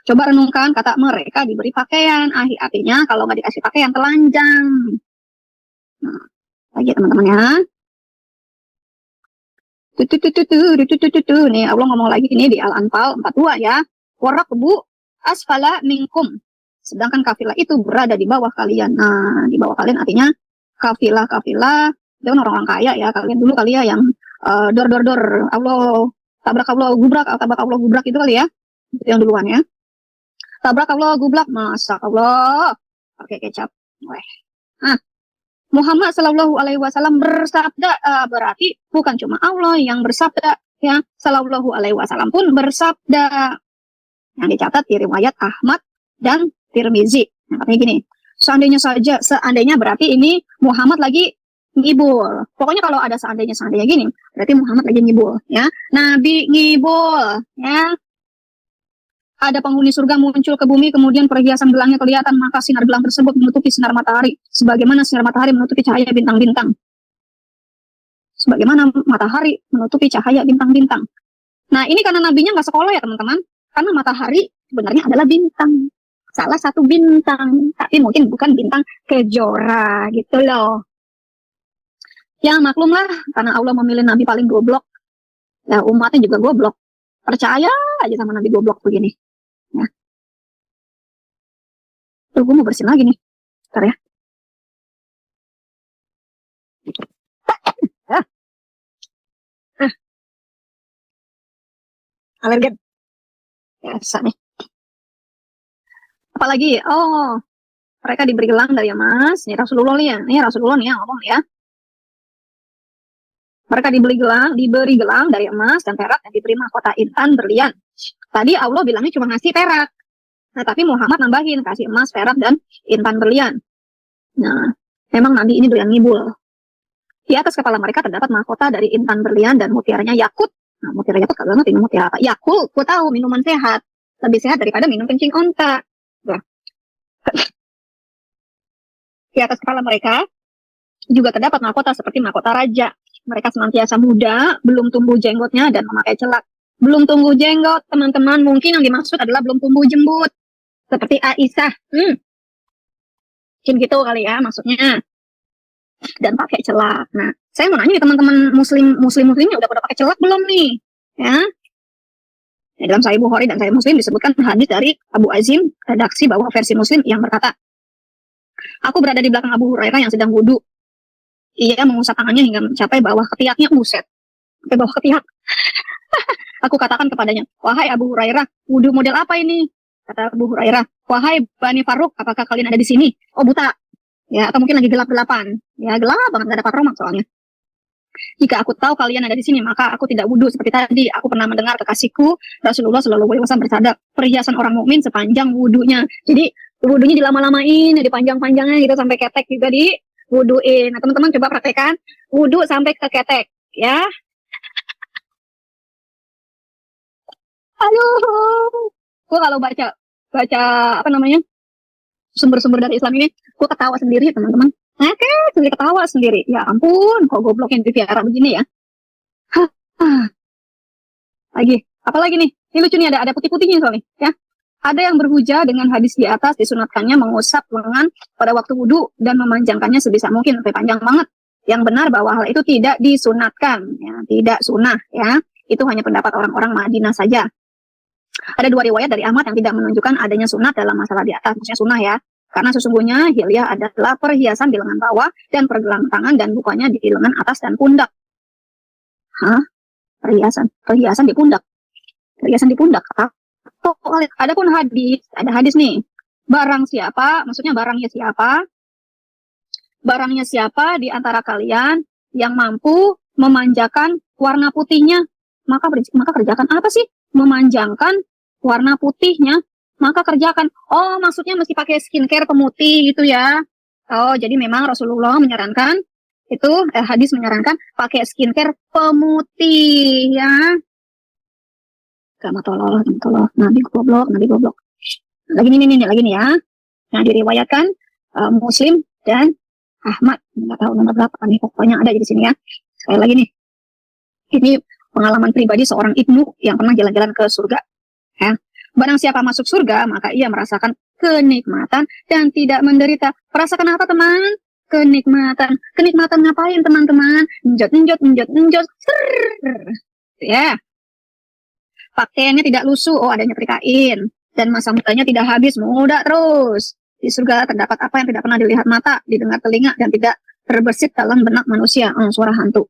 Speaker 1: Coba renungkan kata mereka diberi pakaian. Artinya kalau nggak dikasih pakaian telanjang. Nah, lagi teman-teman ya. Nih Allah ngomong lagi ini di Al-Anfal 42 ya. Warakbu asfala minkum. Sedangkan kafilah itu berada di bawah kalian. Nah, di bawah kalian artinya kafilah itu orang-orang kaya ya. Kalian dulu kali ya yang dor. Allah tabrak Allah gubrak itu kali ya. Itu yang duluan ya. Tabrak Allah gubrak, masak Allah pakai kecap. Weh. Nah, Muhammad Shallallahu Alaihi Wasallam bersabda, berarti bukan cuma Allah yang bersabda, ya, Shallallahu Alaihi Wasallam pun bersabda. Yang dicatat di riwayat Ahmad dan Tirmizi. Nah, katanya gini, seandainya berarti ini Muhammad lagi ngibul. Pokoknya kalau ada seandainya gini, berarti Muhammad lagi ngibul, ya. Nabi ngibul, ya. Ada penghuni surga muncul ke bumi, kemudian perhiasan gelangnya kelihatan, maka sinar gelang tersebut menutupi sinar matahari, sebagaimana sinar matahari menutupi cahaya bintang-bintang. Sebagaimana matahari menutupi cahaya bintang-bintang. Nah, ini karena nabinya nggak sekolah ya teman-teman, karena matahari sebenarnya adalah bintang. Salah satu bintang, tapi mungkin bukan bintang kejora gitu loh. Ya maklumlah, karena Allah memilih nabi paling goblok, ya umatnya juga goblok. Percaya aja sama nabi goblok begini. Ya. Tuh, gue mau bersihin lagi nih. Bentar ya. Alergen. Ya, susah nih. Apalagi, oh, mereka diberi gelang dari emas. Ini Rasulullah nih ya ngomong ya. Mereka diberi gelang dari emas dan perak dan diberi mahkota intan berlian. Tadi Allah bilangnya cuma ngasih perak. Nah, tapi Muhammad nambahin, kasih emas, perak, dan intan berlian. Nah, memang Nabi ini doyan ngibul. Di atas kepala mereka terdapat mahkota dari intan berlian dan mutiaranya yakut. Nah, mutiara yakut kagak ngerti mutiara apa. Yakut, gue tahu, minuman sehat. Lebih sehat daripada minum kencing onta. Nah. Di atas kepala mereka juga terdapat mahkota seperti mahkota raja. Mereka senantiasa muda, belum tumbuh jenggotnya, dan memakai celak. Belum tumbuh jenggot, teman-teman, mungkin yang dimaksud adalah belum tumbuh jembut. Seperti Aisyah. Mungkin gitu kali ya maksudnya. Dan pakai celak. Nah, saya mau nanya nih teman-teman muslimnya udah pada pakai celak belum nih? Ya. Dalam Sahih Bukhari dan Sahih Muslim disebutkan hadis dari Abu Azim, redaksi bawah versi Muslim yang berkata, aku berada di belakang Abu Hurairah yang sedang wudhu. Ia mengusap tangannya hingga mencapai bawah ketiaknya. Buset. Sampai bawah ketiak. Aku katakan kepadanya, wahai Abu Hurairah, wudhu model apa ini? Kata Abu Hurairah, wahai Bani Faruk, apakah kalian ada di sini? Oh, buta. Ya, atau mungkin lagi gelap-gelapan. Ya, gelap banget, gak ada patromak soalnya. Jika aku tahu kalian ada di sini, maka aku tidak wudhu seperti tadi. Aku pernah mendengar kekasihku Rasulullah Shallallahu Alaihi Wasallam bersabda, perhiasan orang mukmin sepanjang wudhunya. Jadi wudhunya dilama-lamain, dipanjang-panjangnya gitu sampai ketek juga di wudhuin. Nah, teman-teman coba praktekkan wudhu sampai ke ketek, ya. Aduh. Gue kalau baca apa namanya sumber-sumber dari Islam ini, gue ketawa sendiri teman-teman. Sendiri ketawa sendiri. Ya ampun, kok goblok yang dipiara begini ya. Lagi, apa lagi nih? Ini lucu nih, ada putih-putihnya soalnya. Ya, ada yang berhujah dengan hadis di atas disunatkannya mengusap lengan pada waktu wudhu dan memanjangkannya sebisa mungkin sampai panjang banget. Yang benar bahwa hal itu tidak disunatkan, ya, tidak sunnah, ya. Itu hanya pendapat orang-orang Madinah saja. Ada 2 riwayat dari Ahmad yang tidak menunjukkan adanya sunat dalam masalah di atas, maksudnya sunnah ya. Karena sesungguhnya hilyah adalah perhiasan di lengan bawah dan pergelangan tangan dan bukannya di lengan atas dan pundak. Hah? Perhiasan di pundak. Perhiasan di pundak. Adapun ada hadis nih. Barangnya siapa di antara kalian yang mampu memanjakan warna putihnya, maka kerjakan apa sih? Memanjangkan warna putihnya, maka kerjakan. Oh, maksudnya mesti pakai skincare pemutih gitu ya. Oh, jadi memang Rasulullah menyarankan itu, hadis menyarankan pakai skincare pemutih ya. Gak tolol, Nabi goblok, Nabi goblok. Lagi nih ya. Yang diriwayatkan Muslim dan Ahmad. Nggak tahu nomor berapa nih, pokoknya ada di sini ya. Sekali lagi nih. Ini pengalaman pribadi seorang ibnu yang pernah jalan-jalan ke surga. Ya. Barang siapa masuk surga, maka ia merasakan kenikmatan dan tidak menderita. Merasakan apa, teman? Kenikmatan. Kenikmatan ngapain, teman-teman? Njot. Ya. Pakaiannya tidak lusuh, oh adanya kain. Dan masa mudanya tidak habis, muda terus. Di surga terdapat apa yang tidak pernah dilihat mata, didengar telinga, dan tidak terbersit dalam benak manusia. Suara hantu.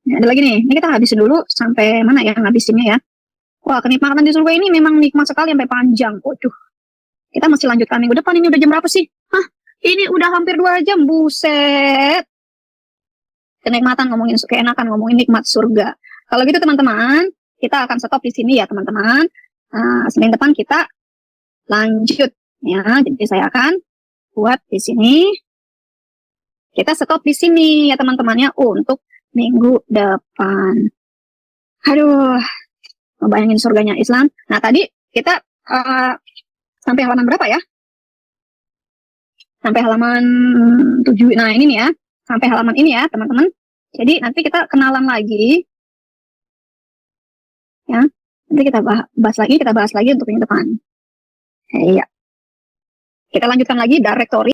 Speaker 1: Nah, ada lagi nih, ini kita habisin dulu sampai mana ya ngabisinnya ya. Wah, kenikmatan di surga ini memang nikmat sekali sampai panjang. Waduh. Kita masih lanjutkan minggu depan, ini udah jam berapa sih? Hah, ini udah hampir 2 jam, buset. Kenikmatan ngomongin, keenakan ngomongin nikmat surga. Kalau gitu teman-teman, kita akan stop di sini ya teman-teman. Senin depan kita lanjut ya. Jadi saya akan buat di sini. Kita stop di sini ya teman-temannya untuk minggu depan. Aduh. Bayangin surganya Islam. Nah, tadi kita sampai halaman berapa ya? Sampai halaman 7. Nah, ini nih ya. Sampai halaman ini ya, teman-teman. Jadi, nanti kita kenalan lagi. Ya. Nanti kita bahas lagi untuk minggu depan. Iya. Kita lanjutkan lagi directory.